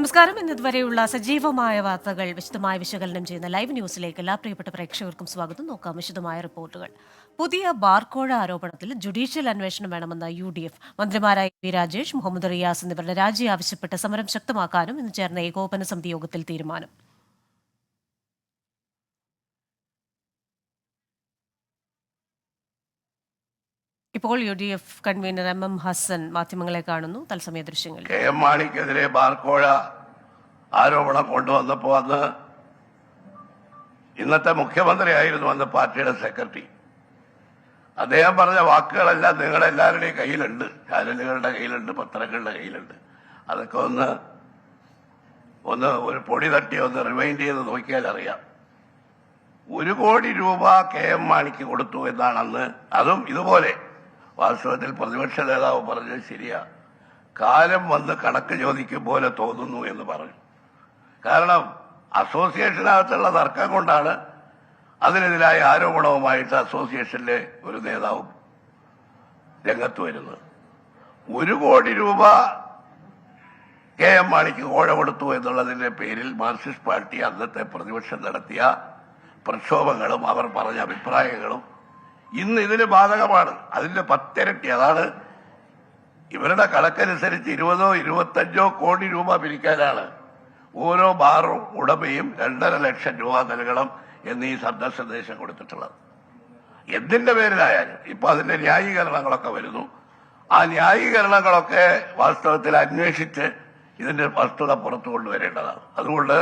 നമസ്കാരം. ഇന്നുവരെയുള്ള സജീവമായ വാർത്തകൾ വിശദമായി വിശകലനം ചെയ്യുന്ന ലൈവ് ന്യൂസിലേക്ക് എല്ലാ പ്രിയപ്പെട്ട പ്രേക്ഷകർക്കും സ്വാഗതം. നോക്കാം വിശദമായ റിപ്പോർട്ടുകൾ. പുതിയ ബാർക്കോഴ ആരോപണത്തിൽ ജുഡീഷ്യൽ അന്വേഷണം വേണമെന്ന UDF മന്ത്രിമാരായ പി രാജേഷ്, മുഹമ്മദ് റിയാസ് എന്നിവരുടെ രാജി ആവശ്യപ്പെട്ട് സമരം ശക്തമാക്കാനും ഇന്ന് ചേർന്ന ഏകോപന സമിതി യോഗത്തിൽ തീരുമാനം. ഇപ്പോൾ UDF കൺവീനർ MM ഹസൻ മാധ്യമങ്ങളെ കാണുന്നു. തത്സമയ ദൃശ്യങ്ങൾ. KM മാണിക്കെതിരെ ബാർക്കോഴ ആരോപണം കൊണ്ടുവന്നപ്പോൾ അന്ന് ഇന്നത്തെ മുഖ്യമന്ത്രിയായിരുന്നു അന്ന് പാർട്ടിയുടെ സെക്രട്ടറി. അദ്ദേഹം പറഞ്ഞ വാക്കുകളെല്ലാം നിങ്ങളെല്ലാവരുടെയും കയ്യിലുണ്ട്, ചാനലുകളുടെ കയ്യിലുണ്ട്, പത്രങ്ങളുടെ കയ്യിലുണ്ട്. അതൊക്കെ ഒന്ന് ഒരു പൊടി തട്ടി ഒന്ന് റിമൈൻഡ് ചെയ്ത് നോക്കിയാൽ അറിയാം. 1 കോടി രൂപ KM മാണിക്ക് കൊടുത്തു എന്നാണ് അന്ന്. അതും ഇതുപോലെ വാസ്തവത്തിൽ പ്രതിപക്ഷ നേതാവ് പറഞ്ഞത് ശരിയാ, കാലം വന്ന് കണക്ക് ചോദിക്കും പോലെ തോന്നുന്നു എന്ന് പറഞ്ഞു. കാരണം അസോസിയേഷനകത്തുള്ള തർക്കം കൊണ്ടാണ് അതിനെതിരായ ആരോപണവുമായിട്ട് അസോസിയേഷനിലെ ഒരു നേതാവും രംഗത്ത് വരുന്നത്. 1 കോടി രൂപ KM മാണിക്ക് കോഴ കൊടുത്തു എന്നുള്ളതിന്റെ പേരിൽ മാർക്സിസ്റ്റ് പാർട്ടി അന്നത്തെ പ്രതിപക്ഷം നടത്തിയ പ്രക്ഷോഭങ്ങളും അവർ പറഞ്ഞ അഭിപ്രായങ്ങളും ഇന്ന് ഇതിന് ബാധകമാണ്. അതിന്റെ 10 ഇരട്ടി. അതാണ് ഇവരുടെ കണക്കനുസരിച്ച് 20 - 25 കോടി രൂപ പിരിക്കാനാണ് ഓരോ ബാറും ഉടമയും 2.5 ലക്ഷം രൂപ നൽകണം എന്ന് ഈ സന്ദേശം കൊടുത്തിട്ടുള്ളത്. എന്തിന്റെ പേരിലായാലും ഇപ്പൊ അതിന്റെ ന്യായീകരണങ്ങളൊക്കെ വരുന്നു. ആ ന്യായീകരണങ്ങളൊക്കെ വാസ്തവത്തിൽ അന്വേഷിച്ച് ഇതിന്റെ വസ്തുത പുറത്തു കൊണ്ടുവരേണ്ടതാണ്. അതുകൊണ്ട്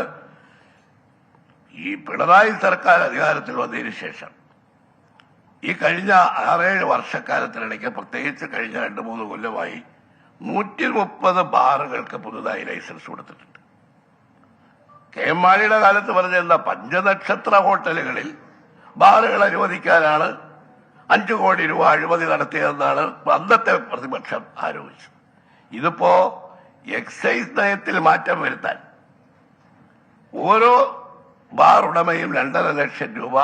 ഈ പിണറായി സർക്കാർ അധികാരത്തിൽ വന്നതിന് ശേഷം ഈ കഴിഞ്ഞ 6-7 വർഷക്കാലത്തിനിടയ്ക്ക്, പ്രത്യേകിച്ച് കഴിഞ്ഞ 2-3 കൊല്ലമായി 130 ബാറുകൾക്ക് പുതുതായി ലൈസൻസ് കൊടുത്തിട്ടുണ്ട്. KM മാണിയുടെ കാലത്ത് പറഞ്ഞിരുന്ന 5 നക്ഷത്ര ഹോട്ടലുകളിൽ ബാറുകൾ അനുവദിക്കാനാണ് 5 കോടി രൂപ അഴിമതി നടത്തിയതെന്നാണ് അന്നത്തെ പ്രതിപക്ഷം ആരോപിച്ചത്. ഇതിപ്പോ എക്സൈസ് നയത്തിൽ മാറ്റം വരുത്താൻ ഓരോ ബാർ ഉടമയും 2.5 ലക്ഷം രൂപ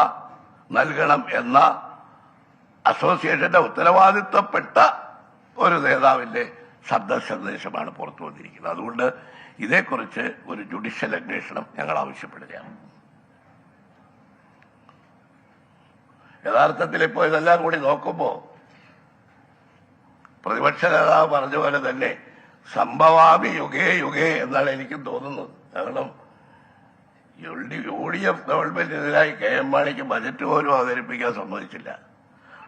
നൽകണം എന്ന അസോസിയേഷന്റെ ഉത്തരവാദിത്വപ്പെട്ട ഒരു നേതാവിന്റെ സന്ദേശമാണ് പുറത്തു വന്നിരിക്കുന്നത്. അതുകൊണ്ട് ഇതേക്കുറിച്ച് ഒരു ജുഡീഷ്യൽ അന്വേഷണം ഞങ്ങൾ ആവശ്യപ്പെടുകയാണ്. യഥാർത്ഥത്തിൽ ഇപ്പോൾ ഇതെല്ലാം കൂടി നോക്കുമ്പോൾ പ്രതിപക്ഷ നേതാവ് പറഞ്ഞ പോലെ തന്നെ സംഭവാമി യുഗേ യുഗേ എന്നാണ് എനിക്കും തോന്നുന്നത്. കാരണം UDF ഗവൺമെന്റിനെതിരായി KM മാണിക്ക് ബജറ്റ് പോലും അവതരിപ്പിക്കാൻ സമ്മതിച്ചില്ല.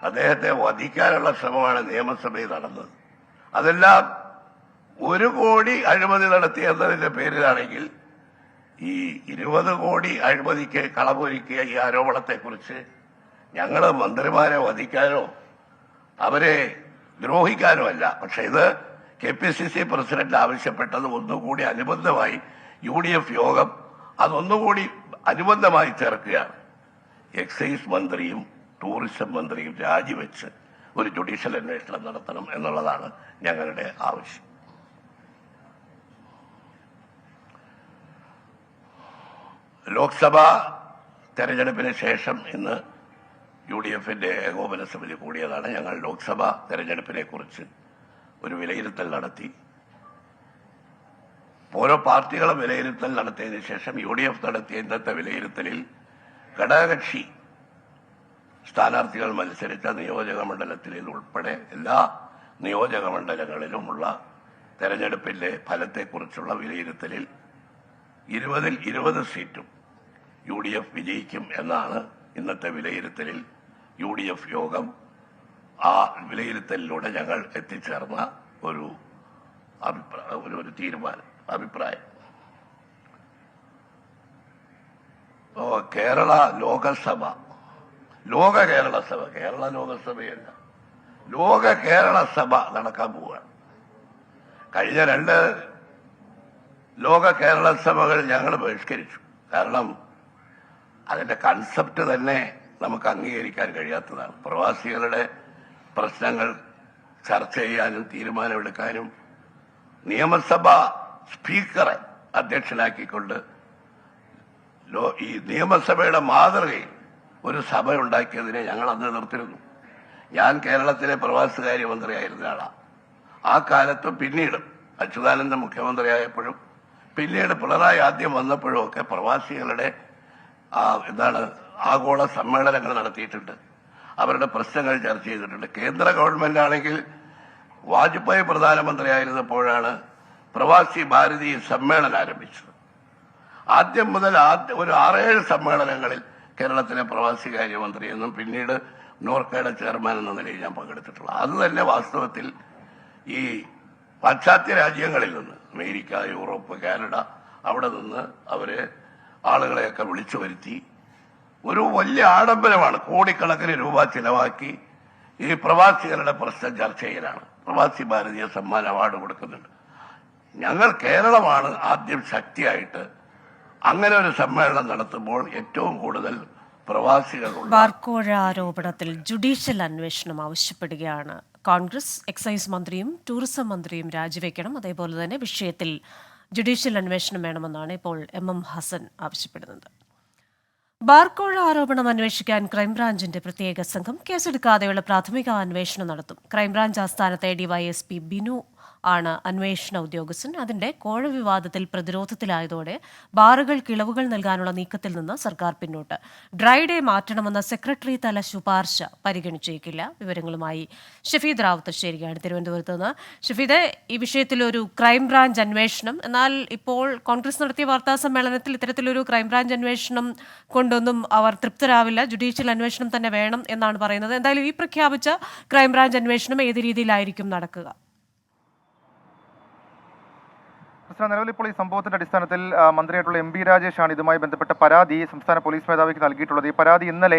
അദ്ദേഹത്തെ വധിക്കാനുള്ള ശ്രമമാണ് നിയമസഭയിൽ നടന്നത്. അതെല്ലാം 1 കോടി അഴിമതി നടത്തിയെന്നതിന്റെ പേരിലാണെങ്കിൽ ഈ 20 കോടി അഴിമതിക്ക് കളമൊരുക്കിയ ഈ ആരോപണത്തെക്കുറിച്ച് ഞങ്ങൾ മന്ത്രിമാരെ വധിക്കാനോ അവരെ ദ്രോഹിക്കാനോ അല്ല. പക്ഷെ ഇത് KPCC പ്രസിഡന്റ് ആവശ്യപ്പെട്ടത് ഒന്നുകൂടി അനുബന്ധമായി UDF യോഗം അതൊന്നുകൂടി അനുബന്ധമായി ചേർക്കുകയാണ്. എക്സൈസ് മന്ത്രിയും ടൂറിസം മന്ത്രിയും രാജിവെച്ച് ഒരു ജുഡീഷ്യൽ അന്വേഷണം നടത്തണം എന്നുള്ളതാണ് ഞങ്ങളുടെ ആവശ്യം. ലോക്സഭാ തെരഞ്ഞെടുപ്പിന് ശേഷം ഇന്ന് UDFന്റെ ഏകോപന സമിതി കൂടിയതാണ്. ഞങ്ങൾ ലോക്സഭാ തെരഞ്ഞെടുപ്പിനെ കുറിച്ച് ഒരു വിലയിരുത്തൽ നടത്തി. ഓരോ പാർട്ടികളും വിലയിരുത്തൽ നടത്തിയതിനു ശേഷം UDF നടത്തിയ ഇന്നത്തെ വിലയിരുത്തലിൽ ഘടകകക്ഷി സ്ഥാനാർത്ഥികൾ മത്സരിച്ച നിയോജക മണ്ഡലത്തിൽ ഉൾപ്പെടെ എല്ലാ നിയോജക മണ്ഡലങ്ങളിലുമുള്ള തെരഞ്ഞെടുപ്പിന്റെ ഫലത്തെക്കുറിച്ചുള്ള വിലയിരുത്തലിൽ 20-ൽ 20 സീറ്റും UDF വിജയിക്കും എന്നാണ് ഇന്നത്തെ വിലയിരുത്തലിൽ UDF യോഗം ആ വിലയിരുത്തലിലൂടെ ഞങ്ങൾ എത്തിച്ചേർന്ന ഒരു അഭിപ്രായം. കേരള ലോകസഭ, കേരള ലോകസഭയല്ല, കേരള സഭ നടക്കാൻ പോവുകയാണ്. കഴിഞ്ഞ 2 കേരള സഭകൾ ഞങ്ങൾ ബഹിഷ്കരിച്ചു. കാരണം അതിന്റെ കൺസെപ്റ്റ് തന്നെ നമുക്ക് അംഗീകരിക്കാൻ കഴിയാത്തതാണ്. പ്രവാസികളുടെ പ്രശ്നങ്ങൾ ചർച്ച ചെയ്യാനും തീരുമാനമെടുക്കാനും നിയമസഭാ സ്പീക്കറെ അധ്യക്ഷനാക്കിക്കൊണ്ട് ഈ നിയമസഭയുടെ മാതൃകയിൽ ഒരു സഭ ഉണ്ടാക്കിയതിനെ ഞങ്ങൾ അന്ന് എതിർത്തിരുന്നു. ഞാൻ കേരളത്തിലെ പ്രവാസകാര്യ മന്ത്രിയായിരുന്ന ആളാണ്. ആ കാലത്തും പിന്നീടും അച്യുതാനന്ദൻ മുഖ്യമന്ത്രിയായപ്പോഴും പിന്നീട് പിണറായി ആദ്യം വന്നപ്പോഴും ഒക്കെ പ്രവാസികളുടെ ആഗോള സമ്മേളനങ്ങൾ നടത്തിയിട്ടുണ്ട്. അവരുടെ പ്രശ്നങ്ങൾ ചർച്ച ചെയ്തിട്ടുണ്ട്. കേന്ദ്ര ഗവൺമെന്റ് ആണെങ്കിൽ വാജ്പേയി പ്രധാനമന്ത്രിയായിരുന്നപ്പോഴാണ് പ്രവാസി ഭാരതീയ സമ്മേളനം ആരംഭിച്ചത്. ആദ്യം മുതൽ ഒരു 6-7 സമ്മേളനങ്ങളിൽ കേരളത്തിലെ പ്രവാസി കാര്യമന്ത്രി എന്നും പിന്നീട് നോർക്കയുടെ ചെയർമാൻ എന്ന നിലയിൽ ഞാൻ പങ്കെടുത്തിട്ടുള്ളത്. അത് തന്നെ വാസ്തവത്തിൽ ഈ പാശ്ചാത്യ രാജ്യങ്ങളിൽ നിന്ന് അമേരിക്ക, യൂറോപ്പ്, കാനഡ അവിടെ നിന്ന് അവര് ആളുകളെയൊക്കെ വിളിച്ചു വരുത്തി ഒരു വലിയ ആഡംബരമാണ്. കോടിക്കണക്കിന് രൂപ ചിലവാക്കി ഈ പ്രവാസികളുടെ പ്രശ്നം ചർച്ച ചെയ്യലാണ്. പ്രവാസി ഭാരതീയ സമ്മാൻ അവാർഡ് കൊടുക്കുന്നുണ്ട്. ഞങ്ങൾ കേരളമാണ് ആദ്യം ശക്തിയായിട്ട് അങ്ങനെ ഒരു സമ്മേളനം നടത്തുമ്പോൾ ഏറ്റവും കൂടുതൽ പ്രവാസികളുള്ള. ബാർക്കോഴ ആരോപണത്തിൽ ജുഡീഷ്യൽ അന്വേഷണം ആവശ്യപ്പെടുകയാണ് കോൺഗ്രസ്. എക്സൈസ് മന്ത്രിയും ടൂറിസം മന്ത്രിയും രാജിവെക്കണം. അതേപോലെ തന്നെ വിഷയത്തിൽ ജുഡീഷ്യൽ അന്വേഷണം വേണമെന്നാണ് ഇപ്പോൾ എം ഹസൻ ആവശ്യപ്പെടുന്നത്. ബാർക്കോഴ ആരോപണം അന്വേഷിക്കാൻ ക്രൈംബ്രാഞ്ചിന്റെ പ്രത്യേക സംഘം കേസെടുക്കാതെയുള്ള പ്രാഥമിക അന്വേഷണം നടത്തും. ക്രൈംബ്രാഞ്ച് ആസ്ഥാനത്തെ ഡിവൈഎസ്പി ബിനു ആണ് അന്വേഷണ ഉദ്യോഗസ്ഥൻ. അതിന്റെ കോഴ വിവാദത്തിൽ പ്രതിരോധത്തിലായതോടെ ബാറുകൾക്ക് ഇളവുകൾ നൽകാനുള്ള നീക്കത്തിൽ നിന്ന് സർക്കാർ പിന്നോട്ട്. ഡ്രൈ ഡേ മാറ്റണമെന്ന സെക്രട്ടറി തല ശുപാർശ പരിഗണിച്ചേക്കില്ല. വിവരങ്ങളുമായി ഷഫീദ് റാവുത്തർ ചേരുകയാണ് തിരുവനന്തപുരത്ത് നിന്ന്. ഷഫീദ്, ഈ വിഷയത്തിൽ ഒരു ക്രൈംബ്രാഞ്ച് അന്വേഷണം, എന്നാൽ ഇപ്പോൾ കോൺഗ്രസ് നടത്തിയ വാർത്താ സമ്മേളനത്തിൽ ഇത്തരത്തിലൊരു ക്രൈംബ്രാഞ്ച് അന്വേഷണം കൊണ്ടൊന്നും അവർ തൃപ്തരാവില്ല, ജുഡീഷ്യൽ അന്വേഷണം തന്നെ വേണം എന്നാണ് പറയുന്നത്. എന്തായാലും ഈ പ്രഖ്യാപിച്ച ക്രൈംബ്രാഞ്ച് അന്വേഷണം ഏത് രീതിയിലായിരിക്കും നടക്കുക? നിലവിൽ ഇപ്പോൾ ഈ സംഭവത്തിന്റെ അടിസ്ഥാനത്തിൽ മന്ത്രിയായിട്ടുള്ള എം ബി രാജേഷാണ് ഇതുമായി ബന്ധപ്പെട്ട പരാതി സംസ്ഥാന പോലീസ് മേധാവിക്ക് നൽകിയിട്ടുള്ളത്. ഈ പരാതി ഇന്നലെ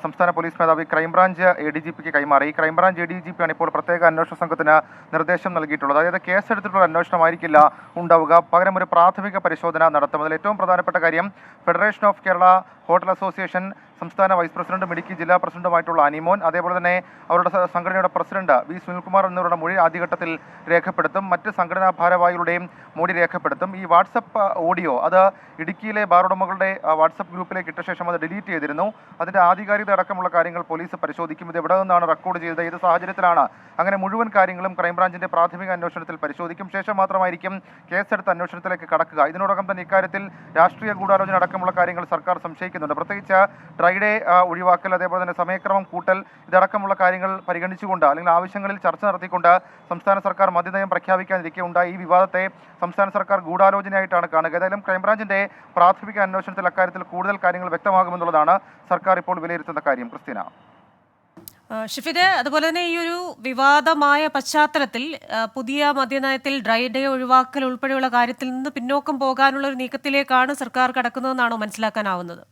സംസ്ഥാന പോലീസ് മേധാവി ക്രൈംബ്രാഞ്ച് ADGPക്ക് കൈമാറി. ക്രൈംബ്രാഞ്ച് ADGP ആണ് ഇപ്പോൾ പ്രത്യേക അന്വേഷണ സംഘത്തിന് നിർദ്ദേശം നൽകിയിട്ടുള്ളത്. അതായത് കേസെടുത്തിട്ടുള്ള അന്വേഷണമായിരിക്കില്ല ഉണ്ടാവുക, പകരം ഒരു പ്രാഥമിക പരിശോധന നടത്തും. അതിൽ ഏറ്റവും പ്രധാനപ്പെട്ട കാര്യം federation of Kerala hotel association സംസ്ഥാന വൈസ് പ്രസിഡന്റും ഇടുക്കി ജില്ലാ പ്രസിഡന്റുമായിട്ടുള്ള അനിമോൻ, അതേപോലെ തന്നെ അവരുടെ സംഘടനയുടെ പ്രസിഡന്റ് വി സുനിൽകുമാർ എന്നിവരുടെ മൊഴി ആദ്യഘട്ടത്തിൽ രേഖപ്പെടുത്തും. മറ്റ് സംഘടനാ ഭാരവാഹികളുടെയും മൊഴി രേഖപ്പെടുത്തും. ഈ വാട്സപ്പ് ഓഡിയോ അത് ഇടുക്കിയിലെ ബാറുടമകളുടെ വാട്സപ്പ് ഗ്രൂപ്പിലേക്ക് ഇട്ട ശേഷം അത് ഡിലീറ്റ് ചെയ്തിരുന്നു. അതിന്റെ ആധികാരികത അടക്കമുള്ള കാര്യങ്ങൾ പോലീസ് പരിശോധിക്കും. ഇത് എവിടെ നിന്നാണ് റെക്കോർഡ് ചെയ്തത്, ഏത് സാഹചര്യത്തിലാണ്, അങ്ങനെ മുഴുവൻ കാര്യങ്ങളും ക്രൈംബ്രാഞ്ചിന്റെ പ്രാഥമിക അന്വേഷണത്തിൽ പരിശോധിക്കും. ശേഷം മാത്രമായിരിക്കും കേസെടുത്ത അന്വേഷണത്തിലേക്ക് കടക്കുക. ഇതിനോടകം തന്നെ ഇക്കാര്യത്തിൽ രാഷ്ട്രീയ ഗൂഢാലോചന അടക്കമുള്ള കാര്യങ്ങൾ സർക്കാർ സംശയിക്കുന്നുണ്ട്. പ്രത്യേകിച്ച് ഡ്രൈഡേ ഒഴിവാക്കൽ, അതേപോലെ തന്നെ സമയക്രമം കൂട്ടൽ, ഇതടക്കമുള്ള കാര്യങ്ങൾ പരിഗണിച്ചുകൊണ്ട് അല്ലെങ്കിൽ ആവശ്യങ്ങളിൽ ചർച്ച നടത്തിക്കൊണ്ട് സംസ്ഥാന സർക്കാർ മദ്യനയം പ്രഖ്യാപിക്കാനിരിക്കെ ഉണ്ടായ ഈ വിവാദത്തെ സംസ്ഥാന സർക്കാർ ഗൂഢാലോചനയായിട്ടാണ് കാണുക. ഏതായാലും ക്രൈംബ്രാഞ്ചിന്റെ പ്രാഥമിക അന്വേഷണത്തിൽ അക്കാര്യത്തിൽ കൂടുതൽ കാര്യങ്ങൾ വ്യക്തമാകുമെന്നുള്ളതാണ് സർക്കാർ ഇപ്പോൾ വിലയിരുത്തുന്ന കാര്യം. ക്രിസ്tina. ഷിഫിദ്, അതുപോലെ തന്നെ ഈ ഒരു വിവാദമായ പശ്ചാത്തലത്തിൽ പുതിയ മദ്യനയത്തിൽ ഡ്രൈ ഡേ ഒഴിവാക്കൽ ഉൾപ്പെടെയുള്ള കാര്യത്തിൽ നിന്ന് പിന്നോക്കം പോകാനുള്ള ഒരു നീക്കത്തിലേക്കാണ് സർക്കാർ കടക്കുന്നതെന്നാണോ മനസ്സിലാക്കാനാവുന്നത്?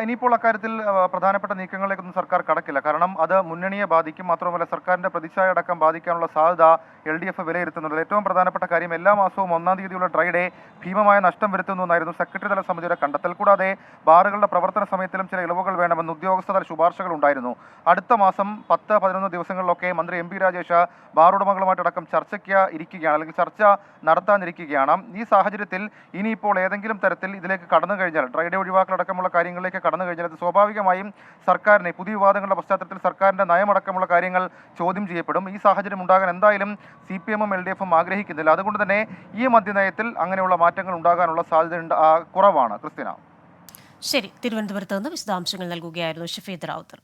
ഇനിയിപ്പോൾ അക്കാര്യത്തിൽ പ്രധാനപ്പെട്ട നീക്കങ്ങളിലേക്കൊന്നും സർക്കാർ കടക്കില്ല. കാരണം അത് മുന്നണിയെ ബാധിക്കും. മാത്രമല്ല സർക്കാരിന്റെ പ്രതിച്ഛായ അടക്കം ബാധിക്കാനുള്ള സാധ്യത LDF വിലയിരുത്തുന്നുണ്ട്. ഏറ്റവും പ്രധാനപ്പെട്ട കാര്യം എല്ലാ മാസവും 1-ാം തീയതിയുള്ള ഡ്രൈ ഡേ ഭീമമായ നഷ്ടം വരുത്തുന്നു എന്നായിരുന്നു സെക്രട്ടറി തല സമിതിയുടെ കണ്ടെത്തൽ. കൂടാതെ ബാറുകളുടെ പ്രവർത്തന സമയത്തിലും ചില ഇളവുകൾ വേണമെന്ന് ഉദ്യോഗസ്ഥതല ശുപാർശകൾ ഉണ്ടായിരുന്നു. അടുത്ത മാസം 10-11 ദിവസങ്ങളിലൊക്കെ മന്ത്രി എം ബി രാജേഷ് ബാറുടമകളുമായിട്ടടക്കം ചർച്ചയ്ക്ക് ഇരിക്കുകയാണ്, അല്ലെങ്കിൽ ചർച്ച നടത്താനിരിക്കുകയാണ്. ഈ സാഹചര്യത്തിൽ ഇനിയിപ്പോൾ ഏതെങ്കിലും തരത്തിൽ ഇതിലേക്ക് കടന്നു കഴിഞ്ഞാൽ, ഡ്രൈ ഡേ ഒഴിവാക്കലടക്കമുള്ള കാര്യങ്ങളിലേക്ക് കടന്നു കഴിഞ്ഞാൽ അത് സ്വാഭാവികമായും സർക്കാരിനെ, പുതിയ വിവാദങ്ങളുടെ പശ്ചാത്തലത്തിൽ സർക്കാരിന്റെ നയമടക്കമുള്ള കാര്യങ്ങൾ ചോദ്യം ചെയ്യപ്പെടും. ഈ സാഹചര്യം ഉണ്ടാകാൻ എന്തായാലും CPM-ഉം LDF-ഉം ആഗ്രഹിക്കുന്നില്ല. അതുകൊണ്ട് തന്നെ ഈ മദ്യനയത്തിൽ അങ്ങനെയുള്ള മാറ്റങ്ങൾ ഉണ്ടാകാനുള്ള സാധ്യത കുറവാണ്. ക്രിസ്tina. ശരി, തിരുവനന്തപുരത്ത് നിന്ന് വിശദാംശങ്ങൾ നൽകുകയായിരുന്നു ഷഫീദ് റാവുത്തർ.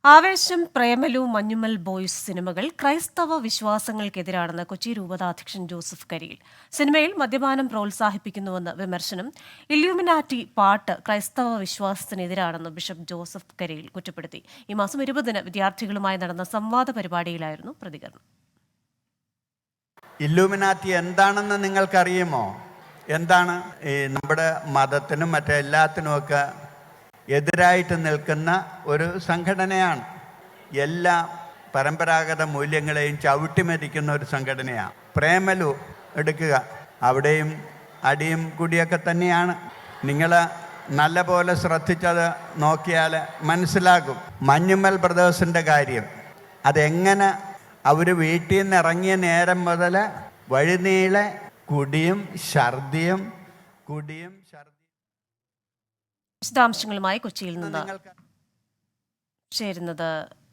ആവേശം, പ്രേമലു, മഞ്ഞുമൽ ബോയ്സ് സിനിമകൾ ക്രൈസ്തവ വിശ്വാസങ്ങൾക്കെതിരാണെന്ന് കൊച്ചി രൂപതാധ്യക്ഷൻ ജോസഫ് കരിയിൽ. സിനിമയിൽ മദ്യപാനം പ്രോത്സാഹിപ്പിക്കുന്നുവെന്ന് വിമർശനം. ഇല്യൂമിനാറ്റി പാട്ട് ക്രൈസ്തവ വിശ്വാസത്തിനെതിരാണെന്ന് ബിഷപ്പ് ജോസഫ് കരിയിൽ കുറ്റപ്പെടുത്തി. ഈ മാസം 20-ന് വിദ്യാർത്ഥികളുമായി നടന്ന സംവാദ പരിപാടിയിലായിരുന്നു പ്രതികരണം. ഇല്യൂമിനാറ്റി എന്താണെന്ന് നിങ്ങൾക്കറിയുമോ? എന്താണ്? നമ്മുടെ മതത്തിനും മറ്റെല്ലാത്തിനുമൊക്കെ എതിരായിട്ട് നിൽക്കുന്ന ഒരു സംഘടനയാണ്. എല്ലാ പരമ്പരാഗത മൂല്യങ്ങളെയും ചവിട്ടിമരിക്കുന്ന ഒരു സംഘടനയാണ്. പ്രേമലു എടുക്കുക, അവിടെയും അടിയും കുടിയൊക്കെ തന്നെയാണ്. നിങ്ങൾ നല്ല പോലെ ശ്രദ്ധിച്ചത് നോക്കിയാൽ മനസ്സിലാകും. മഞ്ഞുമൽ ബ്രദേഴ്സിൻ്റെ കാര്യം, അതെങ്ങനെ അവർ വീട്ടിൽ നിന്ന് ഇറങ്ങിയ നേരം മുതൽ വഴിനീളെ കുടിയും ഛർദിയും വിശദാംശങ്ങളുമായി കൊച്ചിയിൽ നിന്ന് ചേരുന്നത്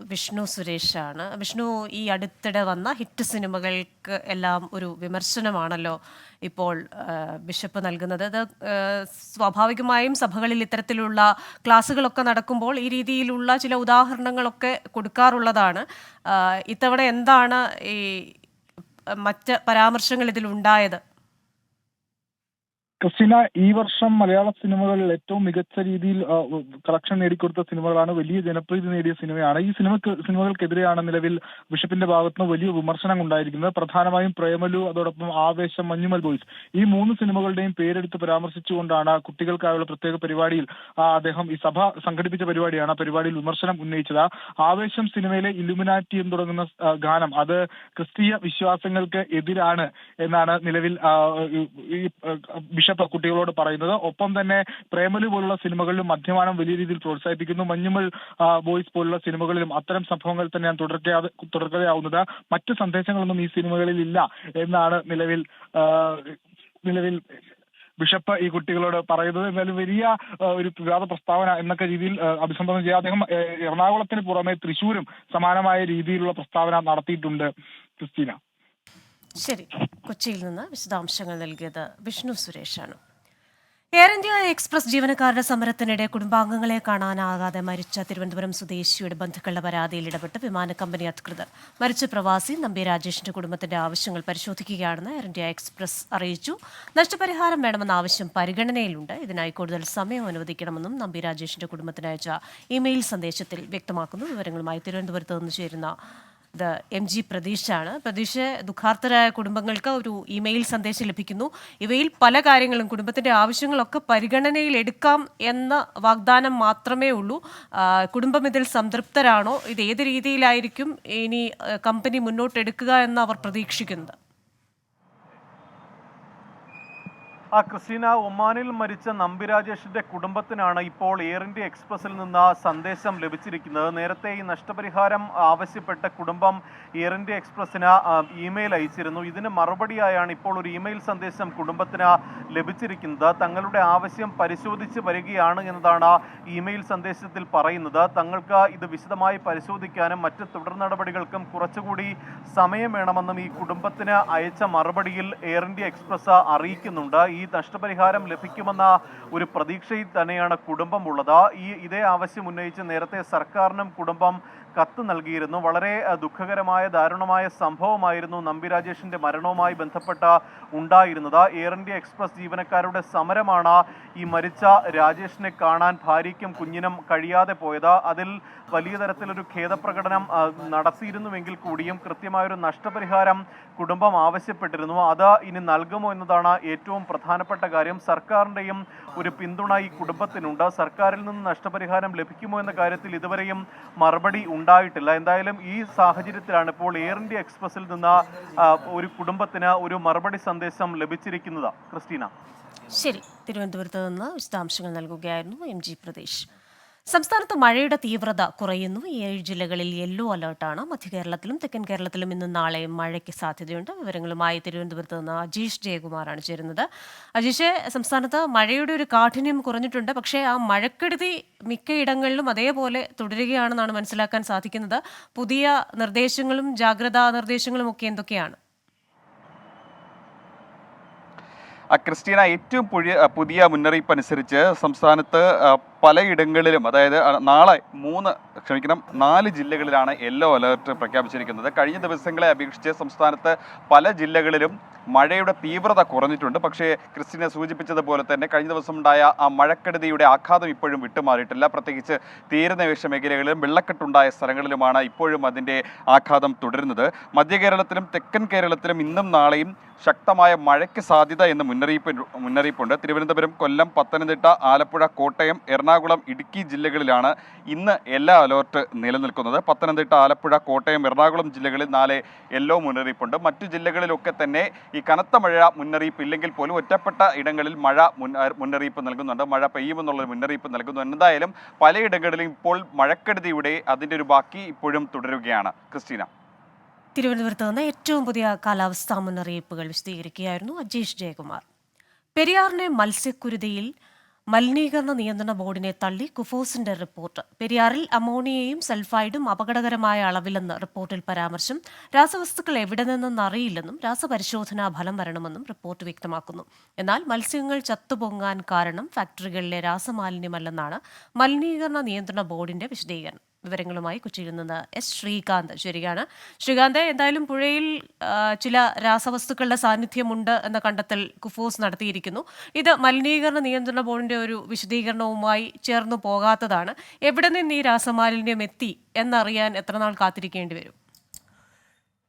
വിഷ്ണു സുരേഷാണ്. വിഷ്ണു, ഈ അടുത്തിടെ വന്ന ഹിറ്റ് സിനിമകൾക്ക് എല്ലാം ഒരു വിമർശനമാണല്ലോ ഇപ്പോൾ ബിഷപ്പ് നൽകുന്നത്. അത് സ്വാഭാവികമായും സഭകളിൽ ഇത്തരത്തിലുള്ള ക്ലാസ്സുകളൊക്കെ നടക്കുമ്പോൾ ഈ രീതിയിലുള്ള ചില ഉദാഹരണങ്ങളൊക്കെ കൊടുക്കാറുള്ളതാണ്. ഇത്തവണ എന്താണ് ഈ മറ്റ് പരാമർശങ്ങൾ ഇതിലുണ്ടായത്? ക്രിസ്റ്റീന, ഈ വർഷം മലയാള സിനിമകളിൽ ഏറ്റവും മികച്ച രീതിയിൽ കളക്ഷൻ നേടിക്കൊടുത്ത സിനിമകളാണ്, വലിയ ജനപ്രീതി നേടിയ സിനിമയാണ്. ഈ സിനിമകൾക്കെതിരെയാണ് നിലവിൽ ബിഷപ്പിന്റെ ഭാഗത്തുനിന്ന് വലിയ വിമർശനം ഉണ്ടായിരിക്കുന്നത്. പ്രധാനമായും പ്രേമലു, അതോടൊപ്പം ആവേശം, മഞ്ഞുമൽ ബോയ്സ്, ഈ 3 സിനിമകളുടെയും പേരെടുത്ത് പരാമർശിച്ചുകൊണ്ടാണ് കുട്ടികൾക്കായുള്ള പ്രത്യേക പരിപാടിയിൽ അദ്ദേഹം, ഈ സഭ സംഘടിപ്പിച്ച പരിപാടിയാണ്, പരിപാടിയിൽ വിമർശനം ഉന്നയിച്ചത്. ആവേശം സിനിമയിലെ ഇലുമിനാറ്റി എന്ന് തുടങ്ങുന്ന ഗാനം അത് ക്രിസ്തീയ വിശ്വാസങ്ങൾക്ക് എതിരാണ് എന്നാണ് നിലവിൽ ഈ ബിഷപ്പ് കുട്ടികളോട് പറയുന്നത്. ഒപ്പം തന്നെ പ്രേമലു പോലുള്ള സിനിമകളിലും മദ്യപാനം വലിയ രീതിയിൽ പ്രോത്സാഹിപ്പിക്കുന്നു. മഞ്ഞുമൽ ബോയ്സ് പോലുള്ള സിനിമകളിലും അത്തരം സംഭവങ്ങൾ തന്നെയാണ് തുടർക്കഥയാവുന്നത്. മറ്റു സന്ദേശങ്ങളൊന്നും ഈ സിനിമകളിൽ ഇല്ല എന്നാണ് നിലവിൽ ബിഷപ്പ് ഈ കുട്ടികളോട് പറയുന്നത്. എന്നാലും വലിയ ഒരു വിവാദ പ്രസ്താവന എന്നൊക്കെ രീതിയിൽ അഭിസംബോധന ചെയ്യാൻ അദ്ദേഹം എറണാകുളത്തിന് പുറമെ തൃശ്ശൂരും സമാനമായ രീതിയിലുള്ള പ്രസ്താവന നടത്തിയിട്ടുണ്ട്. ക്രിസ്റ്റീന. ശരി, കൊച്ചിയിൽ നിന്ന് വിശദാംശങ്ങൾ നൽകിയത് വിഷ്ണു സുരേഷാണ്. എയർ ഇന്ത്യ എക്സ്പ്രസ് ജീവനക്കാരുടെ സമരത്തിനിടെ കുടുംബാംഗങ്ങളെ കാണാനാകാതെ മരിച്ച തിരുവനന്തപുരം സ്വദേശിയുടെ ബന്ധുക്കളുടെ പരാതിയിൽ ഇടപെട്ട് വിമാന കമ്പനി അധികൃതർ മരിച്ച പ്രവാസി നമ്പി രാജേഷിന്റെ കുടുംബത്തിന്റെ ആവശ്യങ്ങൾ പരിശോധിക്കുകയാണെന്ന് എയർ ഇന്ത്യ എക്സ്പ്രസ് അറിയിച്ചു. നഷ്ടപരിഹാരം വേണമെന്ന ആവശ്യം പരിഗണനയിലുണ്ട്. ഇതിനായി കൂടുതൽ സമയം അനുവദിക്കണമെന്നും നമ്പി രാജേഷിന്റെ കുടുംബത്തിന് അയച്ച ഇമെയിൽ സന്ദേശത്തിൽ വ്യക്തമാക്കുന്നു. വിവരങ്ങളുമായി തിരുവനന്തപുരത്ത് നിന്ന് ചേരുന്ന MG പ്രതീഷാണ്. പ്രതീഷ്, ദുഃഖാർത്തരായ കുടുംബങ്ങൾക്ക് ഒരു ഇമെയിൽ സന്ദേശം ലഭിക്കുന്നു. ഇവയിൽ പല കാര്യങ്ങളും, കുടുംബത്തിന്റെ ആവശ്യങ്ങളൊക്കെ പരിഗണനയിൽ എടുക്കാം എന്ന വാഗ്ദാനം മാത്രമേ ഉള്ളൂ. കുടുംബം ഇതിൽ സംതൃപ്തരാണോ? ഇത് ഏത് രീതിയിലായിരിക്കും ഇനി കമ്പനി മുന്നോട്ടെടുക്കുക എന്ന് അവർ പ്രതീക്ഷിക്കുന്നത്? ക്രിസ്റ്റീന, ഒമാനിൽ മരിച്ച നമ്പി രാജേഷിന്റെ കുടുംബത്തിനാണ് ഇപ്പോൾ എയർ ഇന്ത്യ എക്സ്പ്രസിൽ നിന്ന് സന്ദേശം ലഭിച്ചിരിക്കുന്നത്. നേരത്തെ ഈ നഷ്ടപരിഹാരം ആവശ്യപ്പെട്ട കുടുംബം എയർ ഇന്ത്യ എക്സ്പ്രസിന് ഇമെയിൽ അയച്ചിരുന്നു. ഇതിന് മറുപടിയായാണ് ഇപ്പോൾ ഒരു ഇമെയിൽ സന്ദേശം കുടുംബത്തിന് ലഭിച്ചിരിക്കുന്നത്. തങ്ങളുടെ ആവശ്യം പരിശോധിച്ച് വരികയാണ് എന്നതാണ് ഇമെയിൽ സന്ദേശത്തിൽ പറയുന്നത്. തങ്ങൾക്ക് ഇത് വിശദമായി പരിശോധിക്കാനും മറ്റ് തുടർ നടപടികൾക്കും കുറച്ചുകൂടി സമയം വേണമെന്നും ഈ കുടുംബത്തിന് അയച്ച മറുപടിയിൽ എയർ ഇന്ത്യ എക്സ്പ്രസ് അറിയിക്കുന്നുണ്ട്. ഈ നഷ്ടപരിഹാരം ലഭിക്കുമെന്ന ഒരു പ്രതീക്ഷയിൽ തന്നെയാണ് കുടുംബമുള്ളത്. ഇതേ ആവശ്യം ഉന്നയിച്ച് നേരത്തെ സർക്കാരിനും കുടുംബം കത്ത് നൽകിയിരുന്നു. വളരെ ദുഃഖകരമായ ദാരുണമായ സംഭവമായിരുന്നു നമ്പി രാജേഷിന്റെ മരണവുമായി ബന്ധപ്പെട്ട ഉണ്ടായിരുന്നത്. എയർ ഇന്ത്യ എക്സ്പ്രസ് ജീവനക്കാരുടെ സമരമാണ് ഈ മരിച്ച രാജേഷിനെ കാണാൻ ഭാര്യയ്ക്കും കുഞ്ഞിനും കഴിയാതെ പോയത്. അതിൽ വലിയ തരത്തിലൊരു ഖേദപ്രകടനം നടത്തിയിരുന്നുവെങ്കിൽ കൂടിയും കൃത്യമായൊരു നഷ്ടപരിഹാരം കുടുംബം ആവശ്യപ്പെട്ടിരുന്നു. അത് ഇനി നൽകുമോ എന്നതാണ് ഏറ്റവും പ്രധാനപ്പെട്ട കാര്യം. സർക്കാരിൻ്റെയും ഒരു പിന്തുണ ഈ കുടുംബത്തിനുണ്ട്. സർക്കാരിൽ നിന്ന് നഷ്ടപരിഹാരം ലഭിക്കുമോ എന്ന കാര്യത്തിൽ ഇതുവരെയും മറുപടി ഉണ്ടായിട്ടില്ല. എന്തായാലും ഈ സാഹചര്യത്തിലാണ് ഇപ്പോൾ എയർ ഇന്ത്യ എക്സ്പ്രസിൽ നിന്ന് ഒരു കുടുംബത്തിന് ഒരു മറുപടി സന്ദേശം ലഭിച്ചിരിക്കുന്നത്. ക്രിസ്റ്റീന. ശരി, തിരുവനന്തപുരത്ത് നിന്ന് വിശദാംശങ്ങൾ നൽകുകയായിരുന്നു MG പ്രദേശ്. സംസ്ഥാനത്ത് മഴയുടെ തീവ്രത കുറയുന്നു. 7 ജില്ലകളിൽ യെല്ലോ അലേർട്ടാണ്. മധ്യ കേരളത്തിലും തെക്കൻ കേരളത്തിലും ഇന്നും നാളെയും മഴയ്ക്ക് സാധ്യതയുണ്ട്. വിവരങ്ങളുമായി തിരുവനന്തപുരത്ത് നിന്ന് അജീഷ് ജയകുമാറാണ് ചേരുന്നത്. അജീഷ്, സംസ്ഥാനത്ത് മഴയുടെ ഒരു കാഠിന്യം കുറഞ്ഞിട്ടുണ്ട്, പക്ഷേ ആ മഴക്കെടുതി മിക്കയിടങ്ങളിലും അതേപോലെ തുടരുകയാണെന്നാണ് മനസ്സിലാക്കാൻ സാധിക്കുന്നത്. പുതിയ നിർദ്ദേശങ്ങളും ജാഗ്രതാ നിർദ്ദേശങ്ങളും ഒക്കെ എന്തൊക്കെയാണ്? ക്രിസ്റ്റീന, ഏറ്റവും പുതിയ മുന്നറിയിപ്പ് അനുസരിച്ച് സംസ്ഥാനത്ത് പലയിടങ്ങളിലും, അതായത് നാളെ 4 ജില്ലകളിലാണ് യെല്ലോ അലേർട്ട് പ്രഖ്യാപിച്ചിരിക്കുന്നത്. കഴിഞ്ഞ ദിവസങ്ങളെ അപേക്ഷിച്ച് സംസ്ഥാനത്ത് പല ജില്ലകളിലും മഴയുടെ തീവ്രത കുറഞ്ഞിട്ടുണ്ട്. പക്ഷേ ക്രിസ്റ്റീന സൂചിപ്പിച്ചതുപോലെ തന്നെ കഴിഞ്ഞ ദിവസം ഉണ്ടായ ആ മഴക്കെടുതിയുടെ ആഘാതം ഇപ്പോഴും വിട്ടുമാറിയിട്ടില്ല. പ്രത്യേകിച്ച് തീരദേശ മേഖലകളിലും വെള്ളക്കെട്ടുണ്ടായ സ്ഥലങ്ങളിലുമാണ് ഇപ്പോഴും അതിൻ്റെ ആഘാതം തുടരുന്നത്. മധ്യ കേരളത്തിലും തെക്കൻ കേരളത്തിലും ഇന്നും നാളെയും ശക്തമായ മഴയ്ക്ക് സാധ്യത എന്ന മുന്നറിയിപ്പുണ്ട്. തിരുവനന്തപുരം, കൊല്ലം, പത്തനംതിട്ട, ആലപ്പുഴ, കോട്ടയം, എറണാകുളം, ഇടുക്കി ജില്ലകളിലാണ് ഇന്ന് യെല്ലോ അലേർട്ട് നിലനിൽക്കുന്നത്. പത്തനംതിട്ട, ആലപ്പുഴ, കോട്ടയം, എറണാകുളം ജില്ലകളിൽ നാളെ യെല്ലോ മുന്നറിയിപ്പുണ്ട്. മറ്റു ജില്ലകളിലൊക്കെ തന്നെ ഈ കനത്ത മഴ മുന്നറിയിപ്പ് ഇല്ലെങ്കിൽ പോലും ഒറ്റപ്പെട്ട ഇടങ്ങളിൽ മഴ മുന്നറിയിപ്പ് നൽകുന്നുണ്ട്. മഴ പെയ്യുമെന്നുള്ള മുന്നറിയിപ്പ് നൽകുന്നു. എന്തായാലും പലയിടങ്ങളിലും ഇപ്പോൾ മഴക്കെടുതിയുടെ അതിൻ്റെ ഒരു ബാക്കി ഇപ്പോഴും തുടരുകയാണ്. ക്രിസ്റ്റീന. തിരുവനന്തപുരത്ത് നിന്ന് ഏറ്റവും പുതിയ കാലാവസ്ഥാ മുന്നറിയിപ്പുകൾ വിശദീകരിക്കുകയായിരുന്നു അജീഷ് ജയകുമാർ. പെരിയാറിനെ മത്സ്യക്കുരുതിയിൽ മലിനീകരണ നിയന്ത്രണ ബോർഡിനെ തള്ളി കുഫോസിന്റെ റിപ്പോർട്ട്. പെരിയാറിൽ അമോണിയയും സൾഫൈഡും അപകടകരമായ അളവിലെന്ന് റിപ്പോർട്ടിൽ പരാമർശം. രാസവസ്തുക്കൾ എവിടെ നിന്നെന്നറിയില്ലെന്നും രാസപരിശോധനാ ഫലം വരണമെന്നും റിപ്പോർട്ട് വ്യക്തമാക്കുന്നു. എന്നാൽ മത്സ്യങ്ങൾ ചത്തുപൊങ്ങാൻ കാരണം ഫാക്ടറികളിലെ രാസമാലിന്യമല്ലെന്നാണ് മലിനീകരണ നിയന്ത്രണ ബോർഡിന്റെ വിശദീകരണം. വിവരങ്ങളുമായി കൊച്ചിയിൽ നിന്ന് എസ് ശ്രീകാന്ത് ശരിയാണ്. ശ്രീകാന്ത്, എന്തായാലും പുഴയിൽ ചില രാസവസ്തുക്കളുടെ സാന്നിധ്യമുണ്ട് എന്ന കണ്ടെത്തൽ കുഫോസ് നടത്തിയിരിക്കുന്നു. ഇത് മലിനീകരണ നിയന്ത്രണ ബോർഡിന്റെ ഒരു വിശദീകരണവുമായി ചേർന്നു പോകാത്തതാണ്. എവിടെ നിന്ന് ഈ രാസമാലിന്യം എത്തി എന്നറിയാൻ എത്ര നാൾ കാത്തിരിക്കേണ്ടി വരും?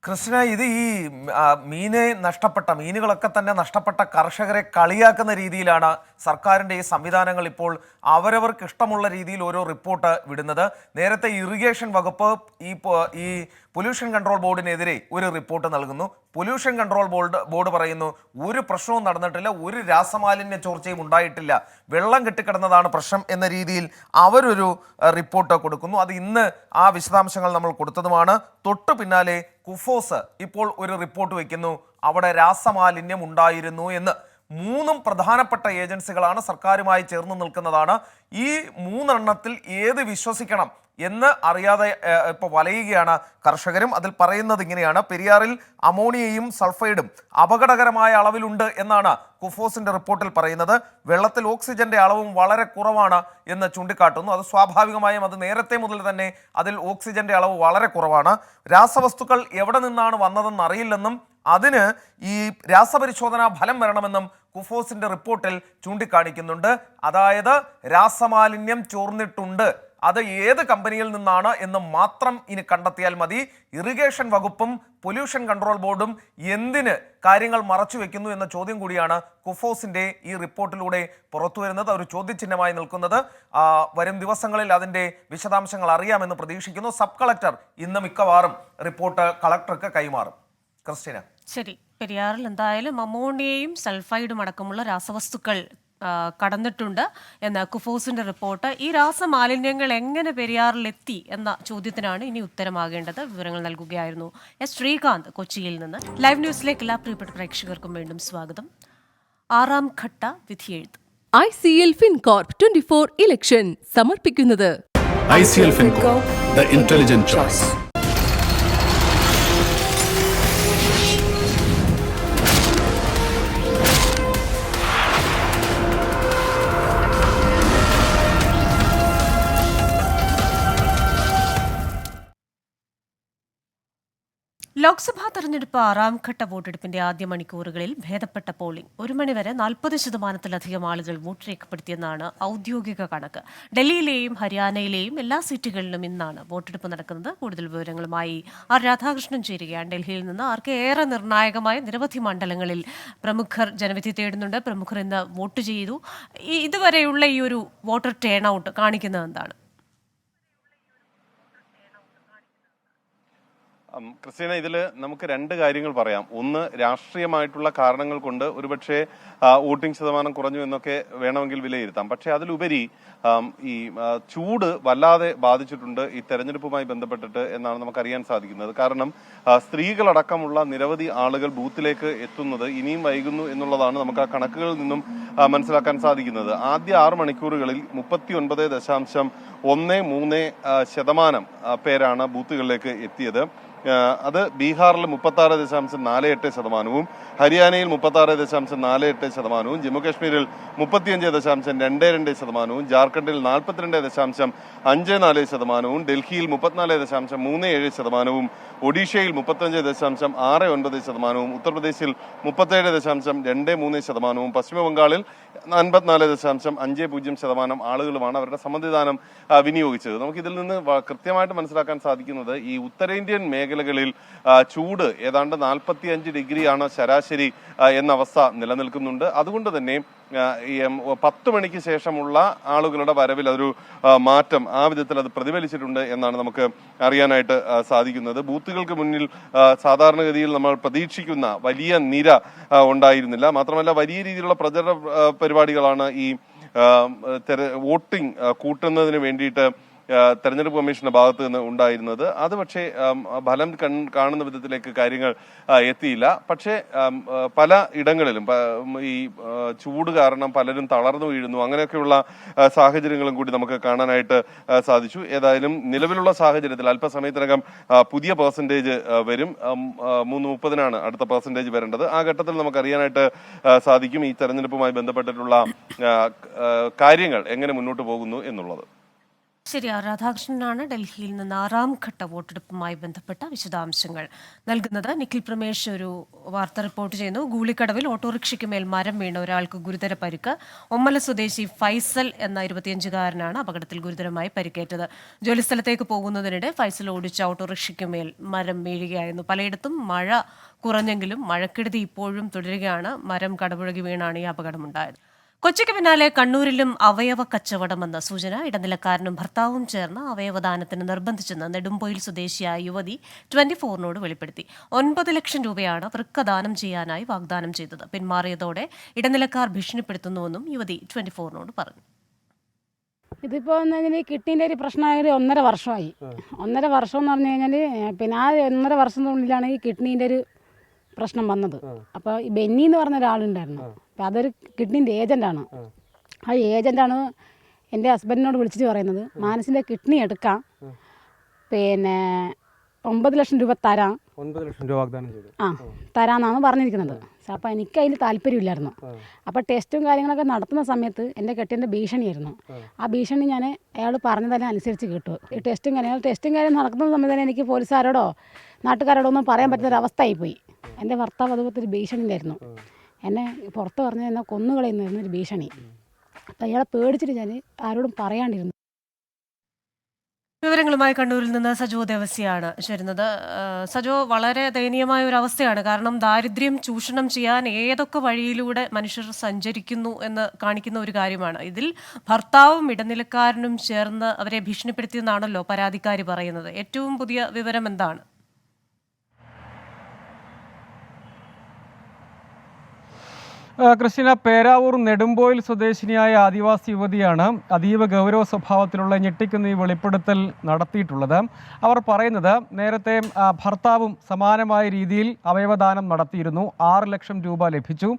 ക്രിസ്റ്റിന, ഇത് ഈ മീനുകളൊക്കെ തന്നെ നഷ്ടപ്പെട്ട കർഷകരെ കളിയാക്കുന്ന രീതിയിലാണ് സർക്കാരിൻ്റെ ഈ സംവിധാനങ്ങൾ ഇപ്പോൾ അവരവർക്ക് ഇഷ്ടമുള്ള രീതിയിൽ ഓരോ റിപ്പോർട്ട് വിടുന്നത്. നേരത്തെ ഇറിഗേഷൻ വകുപ്പ് ഈ പൊല്യൂഷൻ കൺട്രോൾ ബോർഡിനെതിരെ ഒരു റിപ്പോർട്ട് നൽകുന്നു. പൊല്യൂഷൻ കൺട്രോൾ ബോർഡ് പറയുന്നു ഒരു പ്രശ്നവും നടന്നിട്ടില്ല, ഒരു രാസമാലിന്യ ചോർച്ചയും ഉണ്ടായിട്ടില്ല, വെള്ളം കെട്ടിക്കിടന്നതാണ് പ്രശ്നം എന്ന രീതിയിൽ അവരൊരു റിപ്പോർട്ട് കൊടുക്കുന്നു. അത് ഇന്ന് ആ വിശദാംശങ്ങൾ നമ്മൾ കൊടുത്തതുമാണ്. തൊട്ടു പിന്നാലെ കുഫോസ് ഇപ്പോൾ ഒരു റിപ്പോർട്ട് വയ്ക്കുന്നു, അവിടെ രാസമാലിന്യം ഉണ്ടായിരുന്നു എന്ന്. മൂന്നും പ്രധാനപ്പെട്ട ഏജൻസികളാണ്, സർക്കാരുമായി ചേർന്ന് നിൽക്കുന്നതാണ്. ഈ മൂന്നെണ്ണത്തിൽ ഏത് വിശ്വസിക്കണം എന്ന് അറിയാതെ ഇപ്പോൾ വലയുകയാണ് കർഷകരും. അതിൽ പറയുന്നത് ഇങ്ങനെയാണ്: പെരിയാറിൽ അമോണിയയും സൾഫൈഡും അപകടകരമായ അളവിലുണ്ട് എന്നാണ് കുഫോസിന്റെ റിപ്പോർട്ടിൽ പറയുന്നത്. വെള്ളത്തിൽ ഓക്സിജന്റെ അളവും വളരെ കുറവാണ് എന്ന് ചൂണ്ടിക്കാട്ടുന്നു. അത് സ്വാഭാവികമായും അത് നേരത്തെ മുതൽ തന്നെ അതിൽ ഓക്സിജന്റെ അളവ് വളരെ കുറവാണ്. രാസവസ്തുക്കൾ എവിടെ നിന്നാണ് വന്നതെന്ന് അറിയില്ലെന്നും അതിന് ഈ രാസപരിശോധനാ ഫലം വരണമെന്നും കുഫോസിന്റെ റിപ്പോർട്ടിൽ ചൂണ്ടിക്കാണിക്കുന്നുണ്ട്. അതായത് രാസമാലിന്യം ചോർന്നിട്ടുണ്ട്, അത് ഏത് കമ്പനിയിൽ നിന്നാണ് എന്ന് മാത്രം ഇനി കണ്ടെത്തിയാൽ മതി. ഇറിഗേഷൻ വകുപ്പും പൊല്യൂഷൻ കൺട്രോൾ ബോർഡും എന്തിന് കാര്യങ്ങൾ മറച്ചു വെക്കുന്നു എന്ന ചോദ്യം കൂടിയാണ് കുഫോസിന്റെ ഈ റിപ്പോർട്ടിലൂടെ പുറത്തുവരുന്നത്. ഒരു ചോദ്യചിഹ്നമായി നിൽക്കുന്നത്. വരും ദിവസങ്ങളിൽ അതിന്റെ വിശദാംശങ്ങൾ അറിയാമെന്ന് പ്രതീക്ഷിക്കുന്നു. സബ് കളക്ടർ ഇന്ന് മിക്കവാറും റിപ്പോർട്ട് കളക്ടർക്ക് കൈമാറും. ക്രിസ്റ്റിന, ശരി. പെരിയാറിൽ എന്തായാലും അമോണിയയും സൾഫൈഡും അടക്കമുള്ള രാസവസ്തുക്കൾ കടന്നിട്ടുണ്ട് എന്ന കുഫോസിന്റെ റിപ്പോർട്ട്. ഈ രാസമാലിന്യങ്ങൾ എങ്ങനെ പെരിയാറിലെത്തി എന്ന ചോദ്യത്തിനാണ് ഇനി ഉത്തരമാകേണ്ടത്. വിവരങ്ങൾ നൽകുകയായിരുന്നു എസ് ശ്രീകാന്ത് കൊച്ചിയിൽ നിന്ന്. ലൈവ് ന്യൂസിലേക്ക് എല്ലാ പ്രിയപ്പെട്ട പ്രേക്ഷകർക്കും വീണ്ടും സ്വാഗതം. 6ാം ഘട്ട വിധിയെഴുത്ത്. ICL FinCorp 24 ഇലക്ഷൻ സമർപ്പിക്കുന്നത് ICL FinCorp, the intelligent choice. Lok Sabha തെരഞ്ഞെടുപ്പ് 6ാം ഘട്ട വോട്ടെടുപ്പിന്റെ ആദ്യ മണിക്കൂറുകളിൽ ഭേദപ്പെട്ട പോളിംഗ്. 1 മണിവരെ 40% ആളുകൾ വോട്ട് രേഖപ്പെടുത്തിയെന്നാണ് ഔദ്യോഗിക കണക്ക്. ഡൽഹിയിലെയും ഹരിയാനയിലെയും എല്ലാ സീറ്റുകളിലും ഇന്നാണ് വോട്ടെടുപ്പ് നടക്കുന്നത്. കൂടുതൽ വിവരങ്ങളുമായി ആർ രാധാകൃഷ്ണൻ ചേരുകയാണ് ഡൽഹിയിൽ നിന്ന്. ആർക്ക് ഏറെ നിർണായകമായ നിരവധി മണ്ഡലങ്ങളിൽ പ്രമുഖർ ജനവിധി തേടുന്നുണ്ട്. പ്രമുഖർ ഇന്ന് വോട്ട് ചെയ്തു. ഇതുവരെയുള്ള ഈ ഒരു വോട്ടർ ടേൺ ഔട്ട് കാണിക്കുന്നത് എന്താണ്? ക്രിസ്ത്യന, ഇതിൽ നമുക്ക് രണ്ട് കാര്യങ്ങൾ പറയാം. ഒന്ന്, രാഷ്ട്രീയമായിട്ടുള്ള കാരണങ്ങൾ കൊണ്ട് ഒരുപക്ഷെ വോട്ടിംഗ് ശതമാനം കുറഞ്ഞു എന്നൊക്കെ വേണമെങ്കിൽ വിലയിരുത്താം. പക്ഷേ അതിലുപരി ഈ ചൂട് വല്ലാതെ ബാധിച്ചിട്ടുണ്ട് ഈ തെരഞ്ഞെടുപ്പുമായി ബന്ധപ്പെട്ടിട്ട് എന്നാണ് നമുക്കറിയാൻ സാധിക്കുന്നത്. കാരണം സ്ത്രീകളടക്കമുള്ള നിരവധി ആളുകൾ ബൂത്തിലേക്ക് എത്തുന്നത് ഇനിയും വൈകുന്നു എന്നുള്ളതാണ് നമുക്ക് ആ കണക്കുകളിൽ നിന്നും മനസ്സിലാക്കാൻ സാധിക്കുന്നത്. ആദ്യ 6 മണിക്കൂറുകളിൽ 39.13% പേരാണ് ബൂത്തുകളിലേക്ക് എത്തിയത്. അത് ബീഹാറിൽ 36.48%, ഹരിയാനയിൽ 36.48%, ജമ്മുകാശ്മീരിൽ 35.22%, ജാർഖണ്ഡിൽ 42.54%, ഡൽഹിയിൽ 34.37%, ഒഡീഷയിൽ 35.69%, ഉത്തർപ്രദേശിൽ 37.23%, പശ്ചിമബംഗാളിൽ 54.50% ആളുകളുമാണ് അവരുടെ സമ്മതിദാനം വിനിയോഗിച്ചത്. നമുക്കിതിൽ നിന്ന് കൃത്യമായിട്ട് മനസ്സിലാക്കാൻ സാധിക്കുന്നത് ഈ ഉത്തരേന്ത്യൻ മേഖലകളിൽ ചൂട് ഏതാണ്ട് 45 ഡിഗ്രിയാണ് ശരാശരി എന്ന അവസ്ഥ നിലനിൽക്കുന്നുണ്ട്. അതുകൊണ്ട് തന്നെ 10 മണിക്ക് ശേഷമുള്ള ആളുകളുടെ വരവിൽ അതൊരു മാറ്റം ആ വിധത്തിൽ അത് പ്രതിഫലിച്ചിട്ടുണ്ട് എന്നാണ് നമുക്ക് അറിയാനായിട്ട് സാധിക്കുന്നത്. ബൂത്തുകൾക്ക് മുന്നിൽ സാധാരണഗതിയിൽ നമ്മൾ പ്രതീക്ഷിക്കുന്ന വലിയ നിര ഉണ്ടായിരുന്നില്ല. മാത്രമല്ല വലിയ രീതിയിലുള്ള പ്രചരണ പരിപാടികളാണ് ഈ വോട്ടിംഗ് കൂട്ടുന്നതിന് വേണ്ടിയിട്ട് തെരഞ്ഞെടുപ്പ് കമ്മീഷന്റെ ഭാഗത്ത് നിന്ന് ഉണ്ടായിരുന്നത്. അത് പക്ഷേ ഫലം കാണുന്ന വിധത്തിലേക്ക് കാര്യങ്ങൾ എത്തിയില്ല. പക്ഷേ പല ഇടങ്ങളിലും ഈ ചൂട് കാരണം പലരും തളർന്നു വീഴുന്നു, അങ്ങനെയൊക്കെയുള്ള സാഹചര്യങ്ങളും കൂടി നമുക്ക് കാണാനായിട്ട് സാധിച്ചു. ഏതായാലും നിലവിലുള്ള സാഹചര്യത്തിൽ അല്പസമയത്തിനകം പുതിയ പെർസെൻറ്റേജ് വരും. 3:30 അടുത്ത പെർസെൻറ്റേജ് വരേണ്ടത്. ആ ഘട്ടത്തിൽ നമുക്ക് അറിയാനായിട്ട് സാധിക്കും ഈ തെരഞ്ഞെടുപ്പുമായി ബന്ധപ്പെട്ടിട്ടുള്ള കാര്യങ്ങൾ എങ്ങനെ മുന്നോട്ട് പോകുന്നു എന്നുള്ളത്. ശരി, രാധാകൃഷ്ണനാണ് ഡൽഹിയിൽ നിന്ന് 6ാം ഘട്ട വോട്ടെടുപ്പുമായി ബന്ധപ്പെട്ട വിശദാംശങ്ങൾ നൽകുന്നത്. നിഖിൽ പ്രമേഷ് ഒരു വാർത്ത റിപ്പോർട്ട് ചെയ്യുന്നു. ഗൂളിക്കടവിൽ ഓട്ടോറിക്ഷയ്ക്ക് മേൽ മരം വീണ ഒരാൾക്ക് ഗുരുതര പരിക്ക്. ഒമ്മല സ്വദേശി ഫൈസൽ എന്ന 25-കാരനാണ് അപകടത്തിൽ ഗുരുതരമായി പരിക്കേറ്റത്. ജോലിസ്ഥലത്തേക്ക് പോകുന്നതിനിടെ ഫൈസൽ ഓടിച്ച ഓട്ടോറിക്ഷയ്ക്ക് മേൽ മരം വീഴുകയായിരുന്നു. പലയിടത്തും മഴ കുറഞ്ഞെങ്കിലും മഴക്കെടുതി ഇപ്പോഴും തുടരുകയാണ്. മരം കടപുഴകി വീണാണ് ഈ അപകടമുണ്ടായത്. കൊച്ചിക്ക് പിന്നാലെ കണ്ണൂരിലും അവയവ കച്ചവടമെന്ന സൂചന. ഇടനിലക്കാരനും ഭർത്താവും ചേർന്ന് അവയവദാനത്തിന് നിർബന്ധിച്ചെന്ന് നെടുമ്പൊയിൽ സ്വദേശിയായ യുവതി 24-നോട് വെളിപ്പെടുത്തി. 9 ലക്ഷം രൂപയാണ് വൃക്കദാനം ചെയ്യാനായി വാഗ്ദാനം ചെയ്തത്. പിന്മാറിയതോടെ ഇടനിലക്കാർ ഭീഷണിപ്പെടുത്തുന്നുവെന്നും യുവതി 24-നോട് പറഞ്ഞു. ഇതിപ്പോൾ കിഡ്നീൻ്റെ ഒരു പ്രശ്നമായത് 1.5 വർഷമായി. 1.5 വർഷം എന്ന് പറഞ്ഞു കഴിഞ്ഞാൽ പിന്നെ ആ 1.5 വർഷത്തിനുള്ളിലാണ് ഈ കിഡ്നീൻ്റെ ഒരു പ്രശ്നം വന്നത്. അപ്പോൾ ഈ ബെന്നി എന്ന് പറഞ്ഞ ഒരാളുണ്ടായിരുന്നു. അപ്പോൾ അതൊരു കിഡ്നീൻ്റെ ഏജൻ്റാണ്. ആ ഏജൻ്റാണ് എൻ്റെ ഹസ്ബൻഡിനോട് വിളിച്ചിട്ട് പറയുന്നത്, മാനസിൻ്റെ കിഡ്നി എടുക്കാം, പിന്നെ 9 ലക്ഷം രൂപ തരാം. 9 ലക്ഷം രൂപ വാഗ്ദാനം ചെയ്തു. തരാമെന്നാണ് പറഞ്ഞിരിക്കുന്നത്. അപ്പോൾ എനിക്ക് അതിൽ താല്പര്യമില്ലായിരുന്നു. അപ്പോൾ ടെസ്റ്റും കാര്യങ്ങളൊക്കെ നടത്തുന്ന സമയത്ത് എൻ്റെ കെട്ടിൻ്റെ ഭീഷണിയായിരുന്നു. ആ ഭീഷണി ഞാൻ അയാൾ പറഞ്ഞതെല്ലാം അനുസരിച്ച് കേട്ടു. ഈ ടെസ്റ്റും കാര്യം നടക്കുന്ന സമയത്ത് തന്നെ എനിക്ക് പോലീസുകാരോടോ നാട്ടുകാരോടോ ഒന്നും പറയാൻ പറ്റുന്നൊരവസ്ഥയായിപ്പോയി. എൻ്റെ ഭർത്താവ് അതുപോലത്തെ ഒരു ഭീഷണിയിലായിരുന്നു. എന്നെ പുറത്ത് പറഞ്ഞ് എന്നെ കൊന്നുകളയുന്നായിരുന്നു ഒരു ഭീഷണി. അപ്പം അയാളെ പേടിച്ചിട്ട് ഞാൻ ആരോടും പറയാണ്ടിരുന്നു. വിവരങ്ങളുമായി കണ്ണൂരിൽ നിന്ന് സജോ ദേവസ്യാണ് ചേരുന്നത്. സജോ, വളരെ ദയനീയമായ ഒരു അവസ്ഥയാണ്. കാരണം ദാരിദ്ര്യം ചൂഷണം ചെയ്യാൻ ഏതൊക്കെ വഴിയിലൂടെ മനുഷ്യർ സഞ്ചരിക്കുന്നു എന്ന് കാണിക്കുന്ന ഒരു കാര്യമാണ്. ഇതിൽ ഭർത്താവും ഇടനിലക്കാരനും ചേർന്ന് അവരെ ഭീഷണിപ്പെടുത്തിയെന്നാണല്ലോ പരാതിക്കാരി പറയുന്നത്. ഏറ്റവും പുതിയ വിവരം എന്താണ്? ക്രിസ്റ്റീന, പേരാവൂർ നെടുമ്പോയിൽ സ്വദേശിനിയായ ആദിവാസി യുവതിയാണ് അതീവ ഗൗരവ സ്വഭാവത്തിലുള്ള ഞെട്ടിക്കുന്ന ഈ വെളിപ്പെടുത്തൽ നടത്തിയിട്ടുള്ളത്. അവർ പറയുന്നത് നേരത്തെ ഭർത്താവും സമാനമായ രീതിയിൽ അവയവദാനം നടത്തിയിരുന്നു. 6 ലക്ഷം രൂപ ലഭിച്ചു.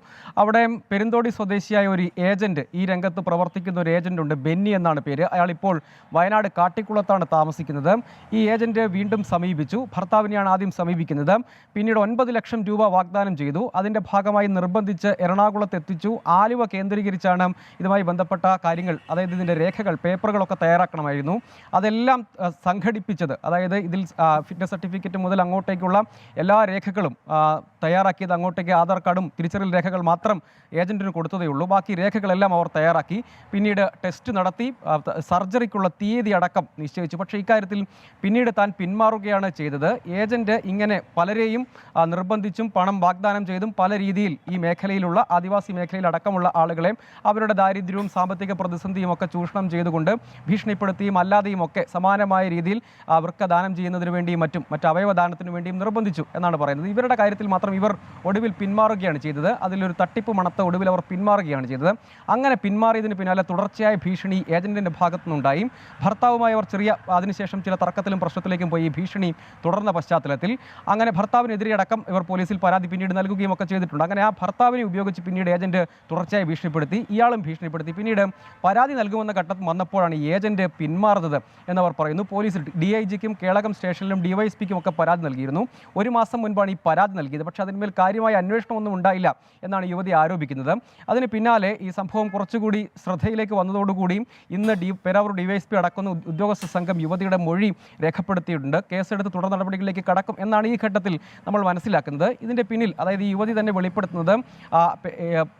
അവിടെ പെരുന്തോടി സ്വദേശിയായ ഒരു ഏജന്റ്, ഈ രംഗത്ത് പ്രവർത്തിക്കുന്ന ഒരു ഏജന്റ് ഉണ്ട്, ബെന്നി എന്നാണ് പേര്. അയാൾ ഇപ്പോൾ വയനാട് കാട്ടിക്കുളത്താണ് താമസിക്കുന്നത്. ഈ ഏജന്റ് വീണ്ടും സമീപിച്ചു. ഭർത്താവിനെയാണ് ആദ്യം സമീപിക്കുന്നത്. പിന്നീട് 9 ലക്ഷം രൂപ വാഗ്ദാനം ചെയ്തു. അതിൻ്റെ ഭാഗമായി നിർബന്ധിച്ച് എറണാകുളത്ത് എത്തിച്ചു. ആലുവ കേന്ദ്രീകരിച്ചാണ് ഇതുമായി ബന്ധപ്പെട്ട കാര്യങ്ങൾ, അതായത് ഇതിൻ്റെ രേഖകൾ, പേപ്പറുകളൊക്കെ തയ്യാറാക്കണമായിരുന്നു. അതെല്ലാം സംഘടിപ്പിച്ചത്, അതായത് ഇതിൽ ഫിറ്റ്നസ് സർട്ടിഫിക്കറ്റ് മുതൽ അങ്ങോട്ടേക്കുള്ള എല്ലാ രേഖകളും തയ്യാറാക്കിയത് അങ്ങോട്ടേക്ക് ആധാർ കാർഡും തിരിച്ചറിയൽ രേഖകൾ മാത്രം ഏജന്റിന് കൊടുത്തതേ ഉള്ളൂ. ബാക്കി രേഖകളെല്ലാം അവർ തയ്യാറാക്കി. പിന്നീട് ടെസ്റ്റ് നടത്തി സർജറിക്കുള്ള തീയതി അടക്കം നിശ്ചയിച്ചു. പക്ഷേ ഇക്കാര്യത്തിൽ പിന്നീട് താൻ പിന്മാറുകയാണ് ചെയ്തത്. ഏജന്റ് ഇങ്ങനെ പലരെയും നിർബന്ധിച്ചും പണം വാഗ്ദാനം ചെയ്തും പല രീതിയിൽ ഈ മേഖലയിലുള്ള ആദിവാസി മേഖലയിൽ അടക്കമുള്ള ആളുകളെ അവരുടെ ദാരിദ്ര്യവും സാമ്പത്തിക പ്രതിസന്ധിയും ഒക്കെ ചൂഷണം ചെയ്തുകൊണ്ട് ഭീഷണിപ്പെടുത്തിയും അല്ലാതെയും ഒക്കെ സമാനമായ രീതിയിൽ വൃക്കദാനം ചെയ്യുന്നതിന് വേണ്ടിയും മറ്റ് അവയവദാനത്തിന് വേണ്ടിയും നിർബന്ധിച്ചു എന്നാണ് പറയുന്നത്. ഇവരുടെ കാര്യത്തിൽ മാത്രം ഇവർ ഒടുവിൽ പിന്മാറുകയാണ് ചെയ്തത്. അതിലൊരു തട്ടിപ്പ് മണത്ത ഒടുവിൽ അവർ പിന്മാറുകയാണ് ചെയ്തത്. അങ്ങനെ പിന്മാറിയതിന് പിന്നാലെ തുടർച്ചയായ ഭീഷണി ഏജന്റിന്റെ ഭാഗത്തു നിന്നുണ്ടായി. ഭർത്താവുമായി അവർ അതിനുശേഷം ചില തർക്കത്തിലും പ്രശ്നത്തിലേക്കും പോയി. ഭീഷണി തുടർന്ന പശ്ചാത്തലത്തിൽ അങ്ങനെ ഭർത്താവിനെതിരെ അടക്കം ഇവർ പോലീസിൽ പരാതി പിന്നീട് നൽകുകയും ഒക്കെ ചെയ്തിട്ടുണ്ട്. അങ്ങനെ ആ ഭർത്താവിനെ ഉപയോഗിച്ച് പിന്നീട് ഏജന്റ് തുടർച്ചയായി ഭീഷണിപ്പെടുത്തി, ഇയാളും ഭീഷണിപ്പെടുത്തി. പിന്നീട് പരാതി നൽകുമെന്ന ഘട്ടം വന്നപ്പോഴാണ് ഏജന്റ് പിന്മാറുന്നത് എന്നവർ പറയുന്നു. പോലീസ് DIGക്കും കേളകം സ്റ്റേഷനിലും DYSPക്കും ഒക്കെ പരാതി നൽകിയിരുന്നു. 1 മാസം മുൻപാണ് ഈ പരാതി നൽകിയത്. പക്ഷേ അതിന്മേൽ കാര്യമായ അന്വേഷണമൊന്നും ഉണ്ടായില്ല എന്നാണ് യുവതി ആരോപിക്കുന്നത്. അതിന് പിന്നാലെ ഈ സംഭവം കുറച്ചുകൂടി ശ്രദ്ധയിലേക്ക് വന്നതോടുകൂടിയും ഇന്ന് പേരാവൂർ DYSP അടക്കുന്ന ഉദ്യോഗസ്ഥ സംഘം യുവതിയുടെ മൊഴി രേഖപ്പെടുത്തിയിട്ടുണ്ട്. കേസെടുത്ത് തുടർ നടപടികളിലേക്ക് കടക്കും എന്നാണ് ഈ ഘട്ടത്തിൽ നമ്മൾ മനസ്സിലാക്കുന്നത്. ഇതിൻ്റെ പിന്നിൽ, അതായത് ഈ യുവതി തന്നെ വെളിപ്പെടുത്തുന്നത്,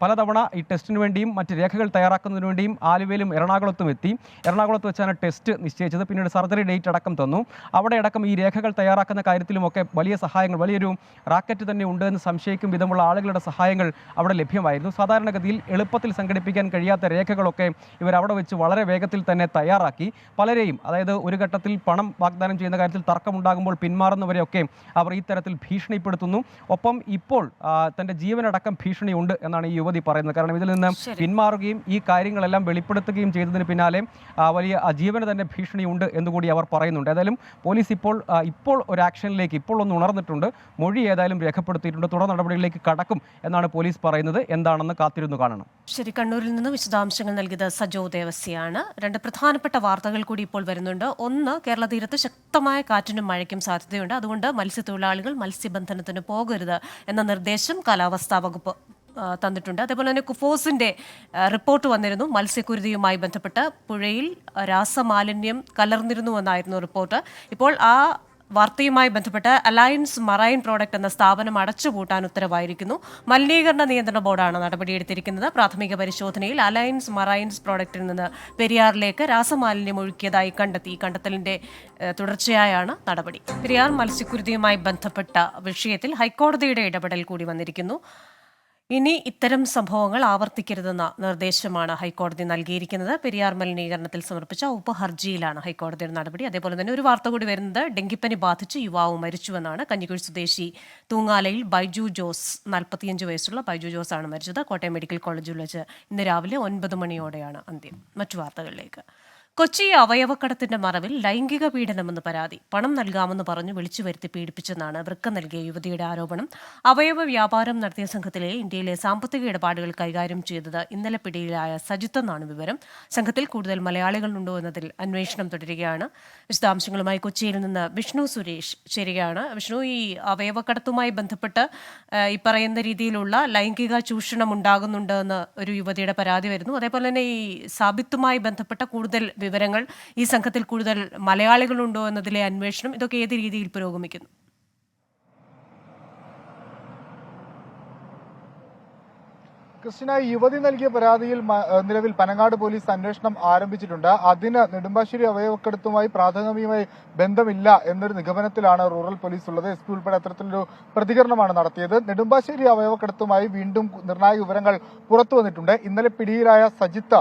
പലതവണ ഈ ടെസ്റ്റിന് വേണ്ടിയും മറ്റ് രേഖകൾ തയ്യാറാക്കുന്നതിന് വേണ്ടിയും ആലുവയിലും എറണാകുളത്തും എത്തി. എറണാകുളത്ത് വെച്ചാണ് ടെസ്റ്റ് നിശ്ചയിച്ചത്. പിന്നീട് സർജറി ഡേറ്റ് അടക്കം തന്നു. അവിടെ അടക്കം ഈ രേഖകൾ തയ്യാറാക്കുന്ന കാര്യത്തിലുമൊക്കെ വലിയ സഹായങ്ങൾ, വലിയൊരു റാക്കറ്റ് തന്നെ ഉണ്ട് എന്ന് സംശയിക്കും വിധമുള്ള ആളുകളുടെ സഹായങ്ങൾ അവിടെ ലഭ്യമായിരുന്നു. സാധാരണഗതിയിൽ എളുപ്പത്തിൽ സംഘടിപ്പിക്കാൻ കഴിയാത്ത രേഖകളൊക്കെ ഇവർ അവിടെ വെച്ച് വളരെ വേഗത്തിൽ തന്നെ തയ്യാറാക്കി. പലരെയും, അതായത് ഒരു ഘട്ടത്തിൽ പണം വാഗ്ദാനം ചെയ്യുന്ന കാര്യത്തിൽ തർക്കമുണ്ടാകുമ്പോൾ പിന്മാറുന്നവരെയൊക്കെ അവർ ഈ തരത്തിൽ ഭീഷണിപ്പെടുത്തുന്നു. ഒപ്പം ഇപ്പോൾ തൻ്റെ ജീവനടക്കം ഭീഷണിയുണ്ട് എന്നാണ് ഈ യുവതി പറയുന്നത്. കാരണം ഇതിൽ നിന്ന് പിന്മാറുകയും ഈ കാര്യങ്ങളെല്ലാം വെളിപ്പെടുത്തുകയും ചെയ്തതിന് പിന്നാലെ വലിയ ജീവന് തന്നെ ഭീഷണിയുണ്ട് എന്നുകൂടി അവർ പറയുന്നുണ്ട്. ഏതായാലും പോലീസ് ഇപ്പോൾ ഒരു ആക്ഷനിലേക്ക് ഇപ്പോൾ ഒന്ന് ഉണർന്നിട്ടുണ്ട്. മൊഴി ഏതായാലും രേഖപ്പെടുത്തിയിട്ടുണ്ട്. തുടർ നടപടികളിലേക്ക് കടക്കും എന്നാണ് പോലീസ് പറയുന്നത്. എന്താണെന്ന് കാത്തിരുന്നു കാണണം. ശരി, കണ്ണൂരിൽ നിന്ന് വിശദാംശങ്ങൾ നൽകിയത് സജോ ദേവസ്യാണ്. രണ്ട് പ്രധാനപ്പെട്ട വാർത്തകൾ കൂടി ഇപ്പോൾ വരുന്നുണ്ട്. ഒന്ന്, കേരള തീരത്ത് ശക്തമായ കാറ്റിനും മഴയ്ക്കും സാധ്യതയുണ്ട്. അതുകൊണ്ട് മത്സ്യത്തൊഴിലാളികൾ മത്സ്യബന്ധനത്തിന് പോകരുത് എന്ന നിർദ്ദേശം കാലാവസ്ഥാ വകുപ്പ് തന്നിട്ടുണ്ട്. അതേപോലെ തന്നെ കുഫോസിന്റെ റിപ്പോർട്ട് വന്നിരുന്നു. മത്സ്യക്കുരുതിയുമായി ബന്ധപ്പെട്ട് പുഴയിൽ രാസമാലിന്യം കലർന്നിരുന്നുവെന്നായിരുന്നു റിപ്പോർട്ട്. ഇപ്പോൾ ആ വാർത്തയുമായി ബന്ധപ്പെട്ട് അലയൻസ് മറൈൻ പ്രോഡക്റ്റ് എന്ന സ്ഥാപനം അടച്ചുപൂട്ടാൻ ഉത്തരവായിരിക്കുന്നു. മലിനീകരണ നിയന്ത്രണ ബോർഡാണ് നടപടിയെടുത്തിരിക്കുന്നത്. പ്രാഥമിക പരിശോധനയിൽ അലയൻസ് മറൈൻസ് പ്രോഡക്റ്റിൽ നിന്ന് പെരിയാറിലേക്ക് രാസമാലിന്യം ഒഴുക്കിയതായി കണ്ടെത്തി. ഈ കണ്ടെത്തലിന്റെ തുടർച്ചയായാണ് നടപടി. പെരിയാർ മത്സ്യക്കുരുതിയുമായി ബന്ധപ്പെട്ട വിഷയത്തിൽ ഹൈക്കോടതിയുടെ ഇടപെടൽ കൂടി വന്നിരിക്കുന്നു. ഇനി ഇത്തരം സംഭവങ്ങൾ ആവർത്തിക്കരുതെന്ന നിർദ്ദേശമാണ് ഹൈക്കോടതി നൽകിയിരിക്കുന്നത്. പെരിയാർ മലിനീകരണത്തിൽ സമർപ്പിച്ച ഉപഹർജിയിലാണ് ഹൈക്കോടതിയുടെ നടപടി. അതേപോലെ തന്നെ ഒരു വാർത്ത കൂടി വരുന്നത്, ഡെങ്കിപ്പനി ബാധിച്ച് യുവാവ് മരിച്ചുവെന്നാണ്. കഞ്ഞിക്കുഴി സ്വദേശി തൂങ്ങാലയിൽ ബൈജു ജോസ്, 45 വയസ്സുള്ള ബൈജു ജോസ് ആണ് മരിച്ചത്. കോട്ടയം മെഡിക്കൽ കോളേജിൽ വെച്ച് ഇന്ന് രാവിലെ 9 മണിയോടെയാണ് അന്ത്യം. മറ്റു വാർത്തകളിലേക്ക്. കൊച്ചി അവയവക്കടത്തിന്റെ മറവിൽ ലൈംഗിക പീഡനമെന്ന് പരാതി. പണം നൽകാമെന്ന് പറഞ്ഞു വിളിച്ചു വരുത്തി പീഡിപ്പിച്ചെന്നാണ് വൃക്ക നൽകിയ യുവതിയുടെ ആരോപണം. അവയവ വ്യാപാരം നടത്തിയ സംഘത്തിലെ ഇന്ത്യയിലെ സാമ്പത്തിക ഇടപാടുകൾ കൈകാര്യം ചെയ്തത് ഇന്നലെ പിടിയിലായ സജിത്ത് എന്നാണ് വിവരം. സംഘത്തിൽ കൂടുതൽ മലയാളികളുണ്ടോ എന്നതിൽ അന്വേഷണം തുടരുകയാണ്. വിശദാംശങ്ങളുമായി കൊച്ചിയിൽ നിന്ന് വിഷ്ണു സുരേഷ് ചേരുകയാണ്. വിഷ്ണു, ഈ അവയവക്കടത്തുമായി ബന്ധപ്പെട്ട് ഈ പറയുന്ന രീതിയിലുള്ള ലൈംഗിക ചൂഷണം ഉണ്ടാകുന്നുണ്ട് എന്ന് ഒരു യുവതിയുടെ പരാതി വരുന്നു. അതേപോലെ തന്നെ ഈ സാബിത്തുമായി ബന്ധപ്പെട്ട കൂടുതൽ വിവരങ്ങൾ, ഈ സംഘത്തിൽ കൂടുതൽ മലയാളികളുണ്ടോ എന്നതിലെ അന്വേഷണം, ഇതൊക്കെ ഏത് രീതിയിൽ പുരോഗമിക്കുന്നു? ക്രിസ്റ്റിന, യുവതി നൽകിയ പരാതിയിൽ നിലവിൽ പനങ്ങാട് പോലീസ് അന്വേഷണം ആരംഭിച്ചിട്ടുണ്ട്. അതിന് നെടുമ്പാശ്ശേരി അവയവക്കടത്തുമായി പ്രാഥമികമായി ബന്ധമില്ല എന്നൊരു നിഗമനത്തിലാണ് റൂറൽ പോലീസ് ഉള്ളത്. എസ് പി ഉൾപ്പെടെ അത്തരത്തിലൊരു പ്രതികരണമാണ് നടത്തിയത്. നെടുമ്പാശ്ശേരി അവയവക്കടത്തുമായി വീണ്ടും നിർണായക വിവരങ്ങൾ പുറത്തു വന്നിട്ടുണ്ട്. ഇന്നലെ പിടിയിലായ സജിത്ത്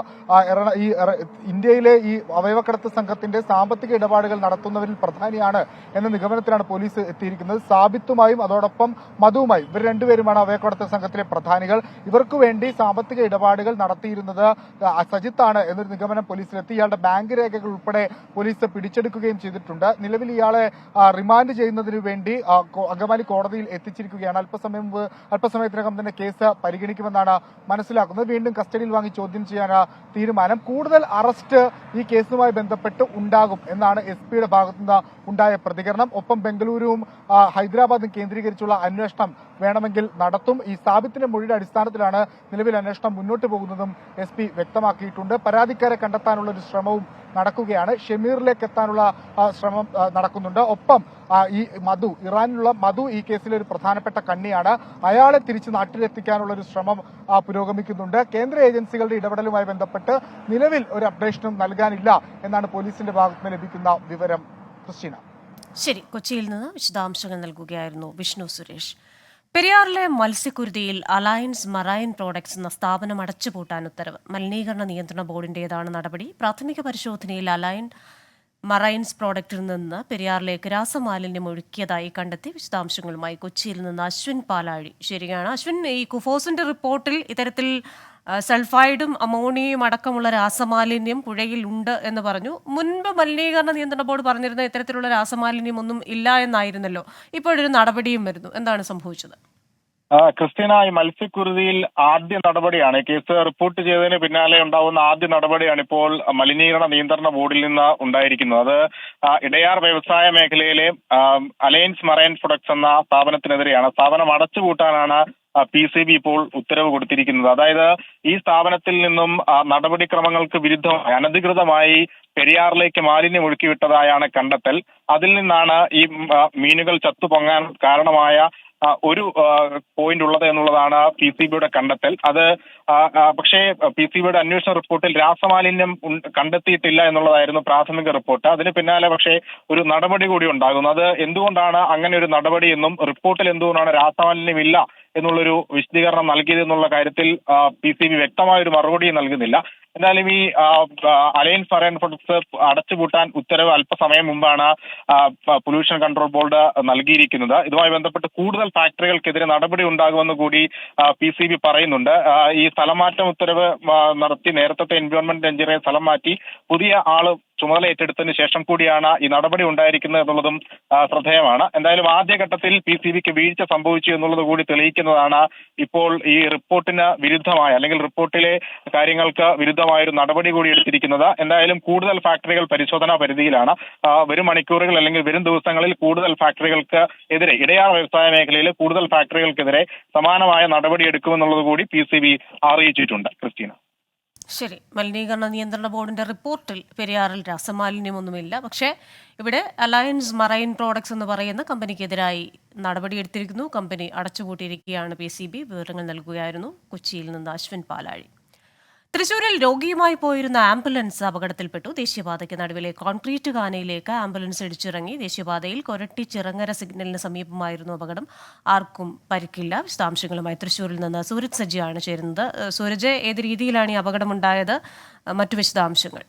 ഇന്ത്യയിലെ ഈ അവയവക്കടത്ത് സംഘത്തിന്റെ സാമ്പത്തിക ഇടപാടുകൾ നടത്തുന്നവരിൽ പ്രധാനിയാണ് എന്ന നിഗമനത്തിലാണ് പോലീസ് എത്തിയിരിക്കുന്നത്. സാബിത്തുമായും അതോടൊപ്പം മധുവുമായും, ഇവർ രണ്ടുപേരുമാണ് അവയവക്കടത്ത് സംഘത്തിലെ പ്രധാനികൾ. ഇവർക്ക് വേണ്ടി സാമ്പത്തിക ഇടപാടുകൾ നടത്തിയിരുന്നത് സജിത്താണ് എന്നൊരു നിഗമനം പോലീസിലെത്തി. ഇയാളുടെ ബാങ്ക് രേഖകൾ ഉൾപ്പെടെ പോലീസ് പിടിച്ചെടുക്കുകയും ചെയ്തിട്ടുണ്ട്. നിലവിൽ ഇയാളെ റിമാൻഡ് ചെയ്യുന്നതിന് വേണ്ടി അങ്കമാലി കോടതിയിൽ എത്തിച്ചിരിക്കുകയാണ്. അല്പസമയത്തിനകം തന്നെ കേസ് പരിഗണിക്കുമെന്നാണ് മനസ്സിലാക്കുന്നത്. വീണ്ടും കസ്റ്റഡിയിൽ വാങ്ങി ചോദ്യം ചെയ്യാൻ തീരുമാനം. കൂടുതൽ അറസ്റ്റ് ഈ കേസുമായി ബന്ധപ്പെട്ട് ഉണ്ടാകും എന്നാണ് എസ് പിയുടെ ഭാഗത്തുനിന്ന് ഉണ്ടായ പ്രതികരണം. ഒപ്പം ബംഗളൂരുവും ഹൈദരാബാദും കേന്ദ്രീകരിച്ചുള്ള അന്വേഷണം വേണമെങ്കിൽ നടത്തും. ഈ സ്ഥാപിത്തിന്റെ മൊഴിയുടെ അടിസ്ഥാനത്തിലാണ് നിലവിൽ അന്വേഷണം മുന്നോട്ട് പോകുന്നതും എസ് പി വ്യക്തമാക്കിയിട്ടുണ്ട്. പരാതിക്കാരെ കണ്ടെത്താനുള്ള ഒരു ശ്രമവും നടക്കുകയാണ്. ഷമീറിലേക്ക് എത്താനുള്ള ശ്രമം നടക്കുന്നുണ്ട്. ഒപ്പം ഈ ഇറാനിലുള്ള മധു ഈ കേസിലെ ഒരു പ്രധാനപ്പെട്ട കണ്ണിയാണ്. അയാളെ തിരിച്ച് നാട്ടിലെത്തിക്കാനുള്ള ഒരു ശ്രമം പുരോഗമിക്കുന്നുണ്ട്. കേന്ദ്ര ഏജൻസികളുടെ ഇടപെടലുമായി ബന്ധപ്പെട്ട് നിലവിൽ ഒരു അപ്ഡേഷനും നൽകാനില്ല എന്നാണ് പോലീസിന്റെ ഭാഗത്തുനിന്ന് ലഭിക്കുന്ന വിവരം. ക്രിസ്റ്റീന. ശരി, കൊച്ചിയിൽ നിന്ന് വിശദാംശങ്ങൾ നൽകുകയായിരുന്നു വിഷ്ണു സുരേഷ്. പെരിയാറിലെ മത്സ്യക്കുരുതിയിൽ അലയൻസ് മറൈൻ പ്രോഡക്ട്സ് എന്ന സ്ഥാപനം അടച്ചുപൂട്ടാൻ ഉത്തരവ്. മലിനീകരണ നിയന്ത്രണ ബോർഡിന്റേതാണ് നടപടി. പ്രാഥമിക പരിശോധനയിൽ അലയൻസ് മറൈൻസ് പ്രോഡക്റ്റിൽ നിന്ന് പെരിയാറിലേക്ക് രാസമാലിന്യം ഒഴുക്കിയതായി കണ്ടെത്തി. വിശദാംശങ്ങളുമായി കൊച്ചിയിൽ നിന്ന് അശ്വിൻ പാലാഴി ശരിയാണ്. അശ്വിൻ, ഈ കുഫോസിന്റെ റിപ്പോർട്ടിൽ ഇത്തരത്തിൽ സൾഫൈഡും അമോണിയയും അടക്കമുള്ള രാസമാലിന്യം പുഴയിൽ ഉണ്ട് എന്ന് പറഞ്ഞു. മുൻപ് മലിനീകരണ നിയന്ത്രണ ബോർഡ് പറഞ്ഞിരുന്ന ഇത്തരത്തിലുള്ള രാസമാലിന്യം ഒന്നും ഇല്ല എന്നായിരുന്നല്ലോ. ഇപ്പോഴൊരു നടപടിയും വരുന്നു. എന്താണ് സംഭവിച്ചത്? ക്രിസ്റ്റീന, ഈ മത്സ്യക്കുരുതിയിൽ ആദ്യ നടപടിയാണ്. കേസ് റിപ്പോർട്ട് ചെയ്തതിന് പിന്നാലെ ഉണ്ടാവുന്ന ആദ്യ നടപടിയാണ് ഇപ്പോൾ മലിനീകരണ നിയന്ത്രണ ബോർഡിൽ നിന്ന് ഉണ്ടായിരിക്കുന്നത്. അത് ഇടയാർ വ്യവസായ മേഖലയിലെ അലയൻസ് മറൈൻ പ്രൊഡക്ട്സ് എന്ന സ്ഥാപനത്തിനെതിരെയാണ്. സ്ഥാപനം അടച്ചുപൂട്ടാനാണ് PCB ഇപ്പോൾ ഉത്തരവ് കൊടുത്തിരിക്കുന്നത്. അതായത് ഈ സ്ഥാപനത്തിൽ നിന്നും നടപടിക്രമങ്ങൾക്ക് വിരുദ്ധമായി അനധികൃതമായി പെരിയാറിലേക്ക് മാലിന്യം ഒഴുക്കിവിട്ടതായാണ് കണ്ടെത്തൽ. അതിൽ നിന്നാണ് ഈ മീനുകൾ ചത്തുപൊങ്ങാൻ കാരണമായ ഒരു പോയിന്റ് ഉള്ളത് എന്നുള്ളതാണ് PCBയുടെ കണ്ടെത്തൽ. അത് പക്ഷേ PCBയുടെ അന്വേഷണ റിപ്പോർട്ടിൽ രാസമാലിന്യം കണ്ടെത്തിയിട്ടില്ല എന്നുള്ളതായിരുന്നു പ്രാഥമിക റിപ്പോർട്ട്. അതിന് പിന്നാലെ പക്ഷേ ഒരു നടപടി കൂടി ഉണ്ടാകുന്നു. അത് എന്തുകൊണ്ടാണ് അങ്ങനെ ഒരു നടപടി എന്നും റിപ്പോർട്ടിൽ എന്തുകൊണ്ടാണ് രാസമാലിന്യം ഇല്ല എന്നുള്ളൊരു വിശദീകരണം നൽകിയത് എന്നുള്ള കാര്യത്തിൽ PCB വ്യക്തമായ ഒരു മറുപടി നൽകുന്നില്ല. എന്തായാലും ഈ അലയൻസ് ഫയർ പ്രൊഡക്ട്സ് അടച്ചുപൂട്ടാൻ ഉത്തരവ് അല്പസമയം മുമ്പാണ് പൊല്യൂഷൻ കൺട്രോൾ ബോർഡ് നൽകിയിരിക്കുന്നത്. ഇതുമായി ബന്ധപ്പെട്ട് കൂടുതൽ ഫാക്ടറികൾക്കെതിരെ നടപടി ഉണ്ടാകുമെന്ന് കൂടി PCB പറയുന്നുണ്ട്. ഈ സ്ഥലമാറ്റം ഉത്തരവ് നടത്തി നേരത്തെ എൻവയോൺമെന്റ് എഞ്ചിനീയറെ സ്ഥലം മാറ്റി പുതിയ ആള് ചുമതല ഏറ്റെടുത്തതിന് ശേഷം കൂടിയാണ് ഈ നടപടി ഉണ്ടായിരിക്കുന്നത് എന്നുള്ളതും ശ്രദ്ധേയമാണ്. എന്തായാലും ആദ്യഘട്ടത്തിൽ PCBക്ക് വീഴ്ച സംഭവിച്ചു എന്നുള്ളത് കൂടി തെളിയിക്കുന്നതാണ് ഇപ്പോൾ ഈ റിപ്പോർട്ടിന് വിരുദ്ധമായ അല്ലെങ്കിൽ റിപ്പോർട്ടിലെ കാര്യങ്ങൾക്ക് വിരുദ്ധമായൊരു നടപടി കൂടി എടുത്തിരിക്കുന്നത്. എന്തായാലും കൂടുതൽ ഫാക്ടറികൾ പരിശോധനാ പരിധിയിലാണ്. വരും മണിക്കൂറുകൾ അല്ലെങ്കിൽ വരും ദിവസങ്ങളിൽ കൂടുതൽ ഫാക്ടറികൾക്ക് എതിരെ ഇടയാർ വ്യവസായ മേഖലയിൽ കൂടുതൽ ഫാക്ടറികൾക്കെതിരെ സമാനമായ നടപടി എടുക്കുമെന്നുള്ളത് കൂടി PCB അറിയിച്ചിട്ടുണ്ട്. ക്രിസ്റ്റീന. ശരി, മലിനീകരണ നിയന്ത്രണ ബോർഡിന്റെ റിപ്പോർട്ടിൽ പെരിയാറിൽ രാസമാലിന്യമൊന്നുമില്ല. പക്ഷേ ഇവിടെ അലയൻസ് മറൈൻ പ്രോഡക്ട്സ് എന്ന് പറയുന്ന കമ്പനിക്കെതിരായി നടപടിയെടുത്തിരിക്കുന്നു. കമ്പനി അടച്ചുപൂട്ടിയിരിക്കുകയാണ്. PCB വിവരങ്ങൾ നൽകുകയായിരുന്നു കൊച്ചിയിൽ നിന്ന് അശ്വിൻ പാലാഴി. തൃശൂരിൽ രോഗിയുമായി പോയിരുന്ന ആംബുലൻസ് അപകടത്തിൽപ്പെട്ടു. ദേശീയപാതയ്ക്ക് നടുവിലെ കോൺക്രീറ്റ് കാനയിലേക്ക് ആംബുലൻസ് ഇടിച്ചിറങ്ങി. ദേശീയപാതയിൽ കൊരട്ടി ചിറങ്ങര സിഗ്നലിന് സമീപമായിരുന്നു അപകടം. ആർക്കും പരിക്കില്ല. വിശദാംശങ്ങളുമായി തൃശൂരിൽ നിന്ന് സൂരജ് സജ്ജിയാണ് ചേരുന്നത്. സൂരജ്, ഏത് രീതിയിലാണ് ഈ അപകടമുണ്ടായത്? മറ്റു വിശദാംശങ്ങൾ.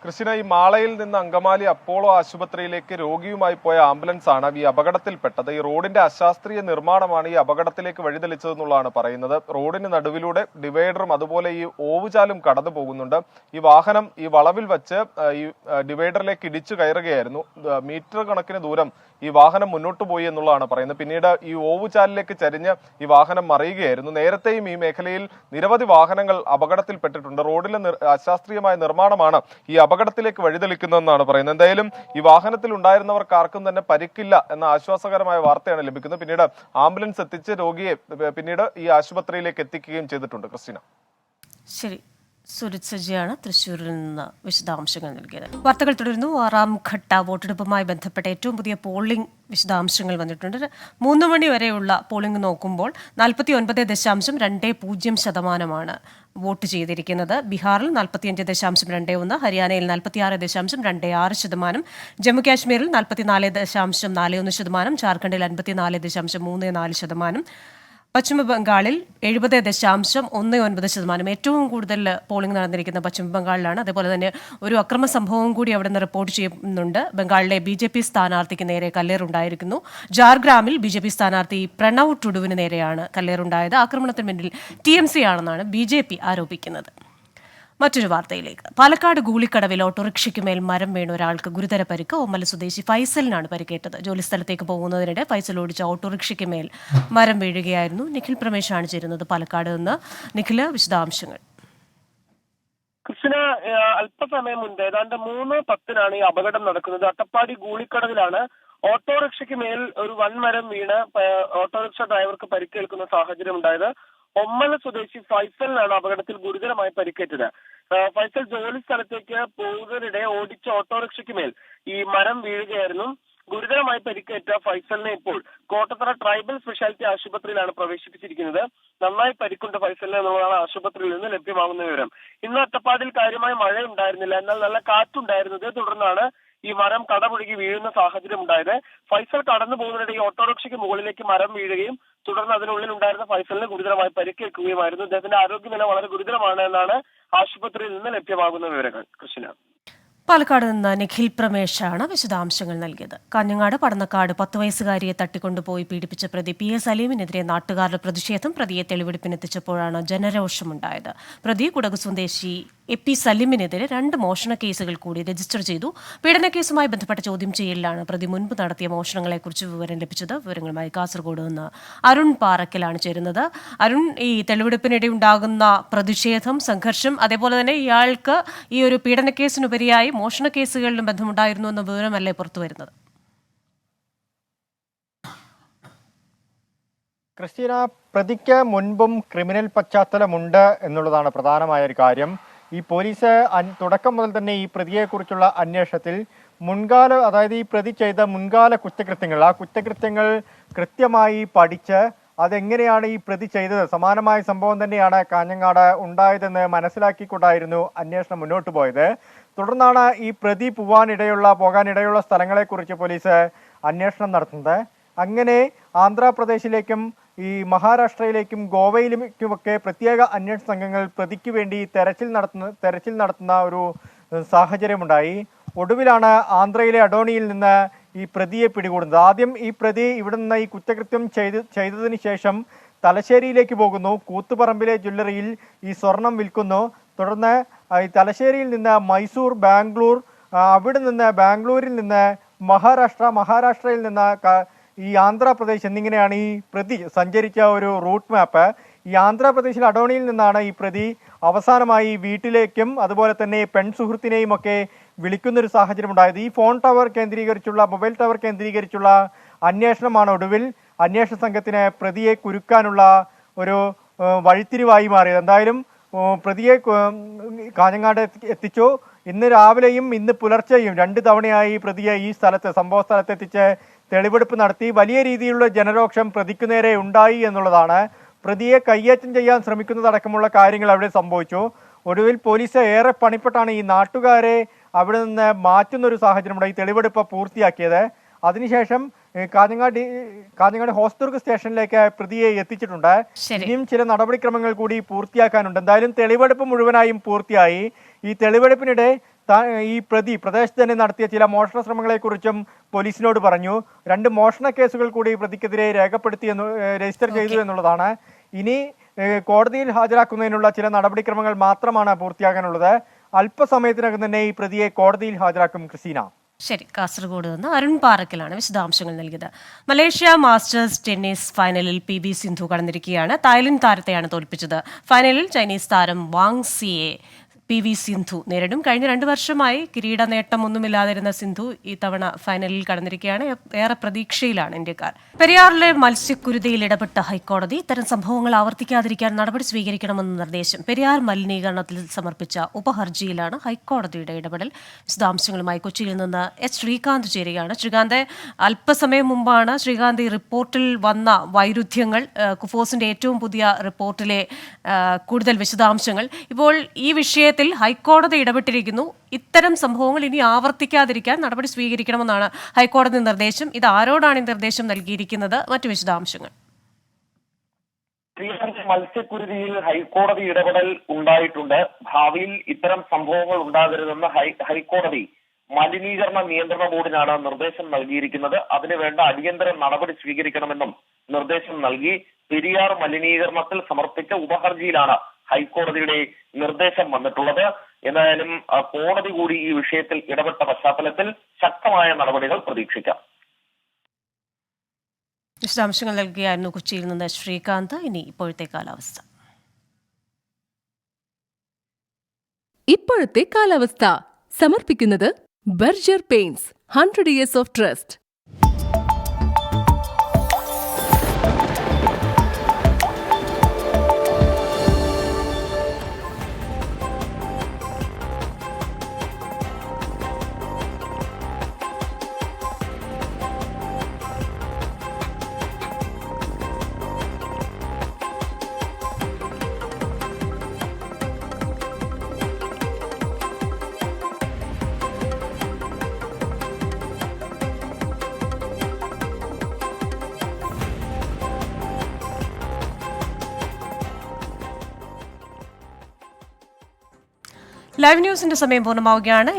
ക്രിസ്റ്റിന, ഈ മാളയിൽ നിന്ന് അങ്കമാലി അപ്പോളോ ആശുപത്രിയിലേക്ക് രോഗിയുമായി പോയ ആംബുലൻസ് ആണ് ഈ അപകടത്തിൽപ്പെട്ടത്. ഈ റോഡിന്റെ അശാസ്ത്രീയ നിർമ്മാണമാണ് ഈ അപകടത്തിലേക്ക് വഴിതെളിച്ചതെന്നുള്ളതാണ് പറയുന്നത്. റോഡിന് നടുവിലൂടെ ഡിവൈഡറും അതുപോലെ ഈ ഓവുചാലും കടന്നു പോകുന്നുണ്ട്. ഈ വാഹനം ഈ വളവിൽ വച്ച് ഈ ഡിവൈഡറിലേക്ക് ഇടിച്ചു കയറുകയായിരുന്നു. മീറ്റർ കണക്കിന് ദൂരം ഈ വാഹനം മുന്നോട്ട് പോയി എന്നുള്ളതാണ് പറയുന്നത്. പിന്നീട് ഈ ഓവുചാലിലേക്ക് ചരിഞ്ഞ് ഈ വാഹനം മറിയുകയായിരുന്നു. നേരത്തെയും ഈ മേഖലയിൽ നിരവധി വാഹനങ്ങൾ അപകടത്തിൽപ്പെട്ടിട്ടുണ്ട്. റോഡിലെ അശാസ്ത്രീയമായ നിർമ്മാണമാണ് ഈ അപകടത്തിലേക്ക് വഴിതെളിക്കുന്നതെന്നാണ് പറയുന്നത്. എന്തായാലും ഈ വാഹനത്തിൽ ഉണ്ടായിരുന്നവർക്ക് ആർക്കും തന്നെ പരിക്കില്ല എന്ന ആശ്വാസകരമായ വാർത്തയാണ് ലഭിക്കുന്നത്. പിന്നീട് ആംബുലൻസ് എത്തിച്ച് രോഗിയെ പിന്നീട് ഈ ആശുപത്രിയിലേക്ക് എത്തിക്കുകയും ചെയ്തിട്ടുണ്ട്. ക്രിസ്റ്റീന. ശരി, സുരജ് സജ്ജിയാണ് തൃശ്ശൂരിൽ നിന്ന് വിശദാംശങ്ങൾ നൽകിയത്. വാർത്തകൾ തുടരുന്നു. 6ാം ഘട്ട വോട്ടെടുപ്പുമായി ബന്ധപ്പെട്ട ഏറ്റവും പുതിയ പോളിംഗ് വിശദാംശങ്ങൾ വന്നിട്ടുണ്ട്. 3 മണി വരെയുള്ള പോളിംഗ് നോക്കുമ്പോൾ 49.20% വോട്ട് ചെയ്തിരിക്കുന്നത്. ബീഹാറിൽ 45.21, ഹരിയാനയിൽ 46.26%, ജമ്മുകാശ്മീരിൽ 44.41%, ജാർഖണ്ഡിൽ 54.34%, പശ്ചിമ ബംഗാളിൽ 70.19%. ഏറ്റവും കൂടുതൽ പോളിംഗ് നടന്നിരിക്കുന്ന പശ്ചിമ ബംഗാളിലാണ്. അതേപോലെ തന്നെ ഒരു അക്രമ സംഭവം കൂടി അവിടെ നിന്ന് റിപ്പോർട്ട് ചെയ്യുന്നുണ്ട്. ബംഗാളിലെ BJP സ്ഥാനാർത്ഥിക്ക് നേരെ കല്ലേറുണ്ടായിരിക്കുന്നു. ജാർഗ്രാമിൽ BJP സ്ഥാനാർത്ഥി പ്രണവ് ടുഡുവിന് നേരെയാണ് കല്ലേറുണ്ടായത്. ആക്രമണത്തിന് പിന്നിൽ TMC ആണെന്നാണ് BJP ആരോപിക്കുന്നത്. മറ്റൊരു വാർത്തയിലേക്ക്. പാലക്കാട് ഗൂളിക്കടവിൽ ഓട്ടോറിക്ഷയ്ക്ക് മേൽ മരം വീണ ഒരാൾക്ക് ഗുരുതര പരിക്ക്. ഓമല സ്വദേശി ഫൈസലിനാണ് പരിക്കേറ്റത്. ജോലിസ്ഥലത്തേക്ക് പോകുന്നതിനിടെ ഫൈസൽ ഓടിച്ച ഓട്ടോറിക്ഷയ്ക്ക് മേൽ മരം വീഴുകയായിരുന്നു. നിഖിൽ പ്രമേശാണ് ചേരുന്നത് പാലക്കാട് നിന്ന്. നിഖില്, വിശദാംശങ്ങൾ. കൃഷ്ണ, അല്പസമയം മുൻപ് ഏതാണ്ട് 3:10 ഈ അപകടം നടക്കുന്നത്. അട്ടപ്പാടി ഗൂളിക്കടവിലാണ്. ഓട്ടോറിക്ഷയ്ക്ക് മേൽ ഒരു വൻമരം വീണ് ഓട്ടോറിക്ഷ ഡ്രൈവർക്ക് പരിക്കേൽക്കുന്ന സാഹചര്യം ഉണ്ടായത്. ഒമ്മല സ്വദേശി ഫൈസലിനാണ് അപകടത്തിൽ ഗുരുതരമായി പരിക്കേറ്റത്. ഫൈസൽ ജോലി സ്ഥലത്തേക്ക് പോകുന്നതിനിടെ ഓടിച്ച ഓട്ടോറിക്ഷയ്ക്ക് മേൽ ഈ മരം വീഴുകയായിരുന്നു. ഗുരുതരമായി പരിക്കേറ്റ ഫൈസലിനെ ഇപ്പോൾ കോട്ടത്തറ ട്രൈബൽ സ്പെഷ്യാലിറ്റി ആശുപത്രിയിലാണ് പ്രവേശിപ്പിച്ചിരിക്കുന്നത്. നന്നായി പരിക്കുണ്ട് ഫൈസലിനെ എന്നുള്ളതാണ് ആശുപത്രിയിൽ നിന്ന് ലഭ്യമാകുന്ന വിവരം. ഇന്ന് അട്ടപ്പാടിയിൽ കാര്യമായ മഴ ഉണ്ടായിരുന്നില്ല, എന്നാൽ നല്ല കാറ്റുണ്ടായിരുന്നത് തുടർന്നാണ് ഈ മരം കടപുഴകി വീഴുന്ന സാഹചര്യം ഉണ്ടായത്. ഫൈസൽ കടന്നു പോകുന്നതിനിടെ ഈ ഓട്ടോറിക്ഷയ്ക്ക് മുകളിലേക്ക് മരം വീഴുകയും തുടർന്ന് അതിനുള്ളിൽ ഉണ്ടായിരുന്ന ഫൈസലിന് ഗുരുതരമായി പരിക്കേൽക്കുകയുമായിരുന്നു. അദ്ദേഹത്തിന്റെ ആരോഗ്യനില വളരെ ഗുരുതരമാണ് എന്നാണ് ആശുപത്രിയിൽ നിന്ന് ലഭ്യമാകുന്ന വിവരങ്ങൾ. കൃഷ്ണ. പാലക്കാട് നിന്ന് നിഖിൽ പ്രമേശാണ് വിശദാംശങ്ങൾ നൽകിയത്. കാഞ്ഞങ്ങാട് പടന്നക്കാട് 10 വയസ്സുകാരിയെ തട്ടിക്കൊണ്ടുപോയി പീഡിപ്പിച്ച പ്രതി PS സലീമിനെതിരെ നാട്ടുകാരുടെ പ്രതിഷേധം. പ്രതിയെ തെളിവെടുപ്പിനെത്തിച്ചപ്പോഴാണ് ജനരോഷമുണ്ടായത്. പ്രതി കുടക് സ്വദേശി AP സലീമിനെതിരെ 2 മോഷണ കേസുകൾ കൂടി രജിസ്റ്റർ ചെയ്തു. പീഡനക്കേസുമായി ബന്ധപ്പെട്ട ചോദ്യം ചെയ്യലിലാണ് പ്രതി മുൻപ് നടത്തിയ മോഷണങ്ങളെക്കുറിച്ച് വിവരം ലഭിച്ചത്. വിവരങ്ങളുമായി കാസർഗോഡ് നിന്ന് അരുൺ പാറക്കലാണ് ചേരുന്നത്. അരുൺ, ഈ തെളിവെടുപ്പിനിടെ ഉണ്ടാകുന്ന പ്രതിഷേധം, സംഘർഷം, അതേപോലെ തന്നെ ഇയാൾക്ക് ഈ ഒരു പീഡനക്കേസിനുപരിയായി മോഷണ കേസുകളിലും ബന്ധമുണ്ടായിരുന്നു എന്ന വിവരമല്ലേ പുറത്തു വരുന്നത്? ക്രിസ്റ്റീന, പ്രതിക്ക് മുൻപും ക്രിമിനൽ പശ്ചാത്തലമുണ്ട് എന്നുള്ളതാണ് പ്രധാനമായ ഒരു കാര്യം. ഈ പോലീസ് തുടക്കം മുതൽ തന്നെ ഈ പ്രതിയെക്കുറിച്ചുള്ള അന്വേഷണത്തിൽ അതായത് ഈ പ്രതി ചെയ്ത മുൻകാല കുറ്റകൃത്യങ്ങൾ, ആ കുറ്റകൃത്യങ്ങൾ കൃത്യമായി പഠിച്ച് അതെങ്ങനെയാണ് ഈ പ്രതി ചെയ്തത്, സമാനമായ സംഭവം തന്നെയാണ് കാഞ്ഞങ്ങാട് ഉണ്ടായതെന്ന് മനസ്സിലാക്കിക്കൊണ്ടായിരുന്നു അന്വേഷണം മുന്നോട്ട് പോയത്. തുടർന്നാണ് ഈ പ്രതി പോകാനിടയുള്ള സ്ഥലങ്ങളെക്കുറിച്ച് പോലീസ് അന്വേഷണം നടത്തുന്നത്. അങ്ങനെ ആന്ധ്രാപ്രദേശിലേക്കും ഈ മഹാരാഷ്ട്രയിലേക്കും ഗോവയിലേക്കുമൊക്കെ പ്രത്യേക അന്വേഷണ സംഘങ്ങൾ പ്രതിക്ക് വേണ്ടി തെരച്ചിൽ നടത്തുന്ന ഒരു സാഹചര്യമുണ്ടായി. ഒടുവിലാണ് ആന്ധ്രയിലെ അഡോണിയിൽ നിന്ന് ഈ പ്രതിയെ പിടികൂടുന്നത്. ആദ്യം ഈ പ്രതി ഇവിടെ നിന്ന് ഈ കുറ്റകൃത്യം ചെയ്തതിന് ശേഷം തലശ്ശേരിയിലേക്ക് പോകുന്നു. കൂത്തുപറമ്പിലെ ജ്വല്ലറിയിൽ ഈ സ്വർണം വിൽക്കുന്നു. തുടർന്ന് ഈ തലശ്ശേരിയിൽ നിന്ന് മൈസൂർ, ബാംഗ്ലൂർ, അവിടെ നിന്ന് ബാംഗ്ലൂരിൽ നിന്ന് മഹാരാഷ്ട്രയിൽ നിന്ന് ഈ ആന്ധ്രാപ്രദേശ് എന്നിങ്ങനെയാണ് ഈ പ്രതി സഞ്ചരിച്ച ഒരു റൂട്ട് മാപ്പ്. ഈ ആന്ധ്രാപ്രദേശിൽ അഡോണിയിൽ നിന്നാണ് ഈ പ്രതി അവസാനമായി വീട്ടിലേക്കും അതുപോലെ തന്നെ പെൺസുഹൃത്തിനെയും ഒക്കെ വിളിക്കുന്നൊരു സാഹചര്യം ഉണ്ടായത്. ഈ മൊബൈൽ ടവർ കേന്ദ്രീകരിച്ചുള്ള അന്വേഷണമാണ് ഒടുവിൽ അന്വേഷണ സംഘത്തിന് പ്രതിയെ കുരുക്കാനുള്ള ഒരു വഴിത്തിരിവായി മാറിയത്. എന്തായാലും പ്രതിയെ കാഞ്ഞങ്ങാട് എത്തിച്ചു. ഇന്ന് രാവിലെയും ഇന്ന് പുലർച്ചെയും 2 തവണയായി പ്രതിയെ ഈ സംഭവ സ്ഥലത്തെത്തിച്ച് തെളിവെടുപ്പ് നടത്തി. വലിയ രീതിയിലുള്ള ജനരോക്ഷം പ്രതിക്ക് നേരെ ഉണ്ടായി എന്നുള്ളതാണ്. പ്രതിയെ കയ്യേറ്റം ചെയ്യാൻ ശ്രമിക്കുന്നതടക്കമുള്ള കാര്യങ്ങൾ അവിടെ സംഭവിച്ചു. ഒടുവിൽ പോലീസ് ഏറെ പണിപ്പെട്ടാണ് ഈ നാട്ടുകാരെ അവിടെ നിന്ന് മാറ്റുന്നൊരു സാഹചര്യമുണ്ടായി തെളിവെടുപ്പ് പൂർത്തിയാക്കിയത്. അതിനുശേഷം കാഞ്ഞങ്ങാട് ഹോസ്ദുർഗ് സ്റ്റേഷനിലേക്ക് പ്രതിയെ എത്തിച്ചിട്ടുണ്ട്. ഇനിയും ചില നടപടിക്രമങ്ങൾ കൂടി പൂർത്തിയാക്കാനുണ്ട്. എന്തായാലും തെളിവെടുപ്പ് മുഴുവനായും പൂർത്തിയായി. ഈ തെളിവെടുപ്പിനിടെ ഈ പ്രതി പ്രദേശത്ത് തന്നെ നടത്തിയ ചില മോഷണ ശ്രമങ്ങളെക്കുറിച്ചും പോലീസിനോട് പറഞ്ഞു. 2 മോഷണ കേസുകൾ കൂടി പ്രതിക്കെതിരെ രജിസ്റ്റർ ചെയ്തു എന്നുള്ളതാണ്. ഇനി കോടതിയിൽ ഹാജരാക്കുന്നതിനുള്ള ചില നടപടിക്രമങ്ങൾ മാത്രമാണ് പൂർത്തിയാകാനുള്ളത്. അല്പസമയത്തിനകം തന്നെ ഈ പ്രതിയെ കോടതിയിൽ ഹാജരാക്കും. ക്രിസ്റ്റീന. ശരി, കാസർഗോഡ് നിന്ന് അരുൺ പാറക്കലാണ് വിശദാംശങ്ങൾ നൽകിയത്. മലേഷ്യ മാസ്റ്റേഴ്സ് ടെന്നീസ് ഫൈനലിൽ PV സിന്ധു കടന്നിരിക്കുകയാണ്. തായ്ലൻഡ് താരത്തെയാണ് തോൽപ്പിച്ചത്. ഫൈനലിൽ ചൈനീസ് താരം വാങ് സിയെ PV സിന്ധു നേരിടും. കഴിഞ്ഞ 2 വർഷമായി കിരീട നേട്ടമൊന്നുമില്ലാതിരുന്ന സിന്ധു ഇത്തവണ ഫൈനലിൽ കടന്നിരിക്കുകയാണ്. ഏറെ പ്രതീക്ഷയിലാണ് ഇന്ത്യക്കാർ. പെരിയാറിലെ മത്സ്യക്കുരുതിയിൽ ഇടപെട്ട ഹൈക്കോടതി ഇത്തരം സംഭവങ്ങൾ ആവർത്തിക്കാതിരിക്കാൻ നടപടി സ്വീകരിക്കണമെന്ന നിർദ്ദേശം. പെരിയാർ മലിനീകരണത്തിൽ സമർപ്പിച്ച ഉപഹർജിയിലാണ് ഹൈക്കോടതിയുടെ ഇടപെടൽ. വിശദാംശങ്ങളുമായി കൊച്ചിയിൽ നിന്ന് ശ്രീകാന്ത് ചേരുകയാണ്. ശ്രീകാന്ത്, അല്പസമയം മുമ്പാണ് ശ്രീകാന്ത് ഈ റിപ്പോർട്ടിൽ വന്ന വൈരുദ്ധ്യങ്ങൾ, കുഫോസിന്റെ ഏറ്റവും പുതിയ റിപ്പോർട്ടിലെ കൂടുതൽ വിശദാംശങ്ങൾ. ഇപ്പോൾ ഈ വിഷയത്തിൽ ഹൈക്കോടതി ഇടപെട്ടിരിക്കുന്നു. ഇത്തരം സംഭവങ്ങൾ ഇനി ആവർത്തിക്കാതിരിക്കാൻ നടപടി സ്വീകരിക്കണമെന്നാണ് ഹൈക്കോടതി നിർദ്ദേശം. ഇത് ആരോടാണ് ഈ നിർദ്ദേശം നൽകിയിരിക്കുന്നത്? മറ്റു വിശദാംശങ്ങൾ. മത്സ്യക്കുരുതിയിൽ ഹൈക്കോടതി ഇടപെടൽ ഉണ്ടായിട്ടുണ്ട്. ഭാവിയിൽ ഇത്തരം സംഭവങ്ങൾ ഉണ്ടാകരുതെന്ന് ഹൈക്കോടതി മലിനീകരണ നിയന്ത്രണ ബോർഡിനാണ് നിർദ്ദേശം നൽകിയിരിക്കുന്നത്. അതിനുവേണ്ട അടിയന്തര നടപടി സ്വീകരിക്കണമെന്നും നിർദ്ദേശം നൽകി. പെരിയാർ മലിനീകരണത്തിൽ സമർപ്പിച്ച ഉപഹർജിയിലാണ് ഹൈക്കോടതിയുടെ നിർദ്ദേശം വന്നിട്ടുള്ളത്. എന്തായാലും കോടതി കൂടി ഈ വിഷയത്തിൽ ഇടപെട്ട പശ്ചാത്തലത്തിൽ ശക്തമായ നടപടികൾ പ്രതീക്ഷിക്കാം. വിശദാംശങ്ങൾ നൽകിയായിരുന്നു കൊച്ചിയിൽ നിന്ന് ശ്രീകാന്ത്. ഇനി ഇപ്പോഴത്തെ കാലാവസ്ഥ. ഇപ്പോഴത്തെ കാലാവസ്ഥ സമർപ്പിക്കുന്നത് Berger paints 100 years of trust. Live ന്യൂസിന്റെ സമയം പൂർണ്ണമാവുകയാണ്.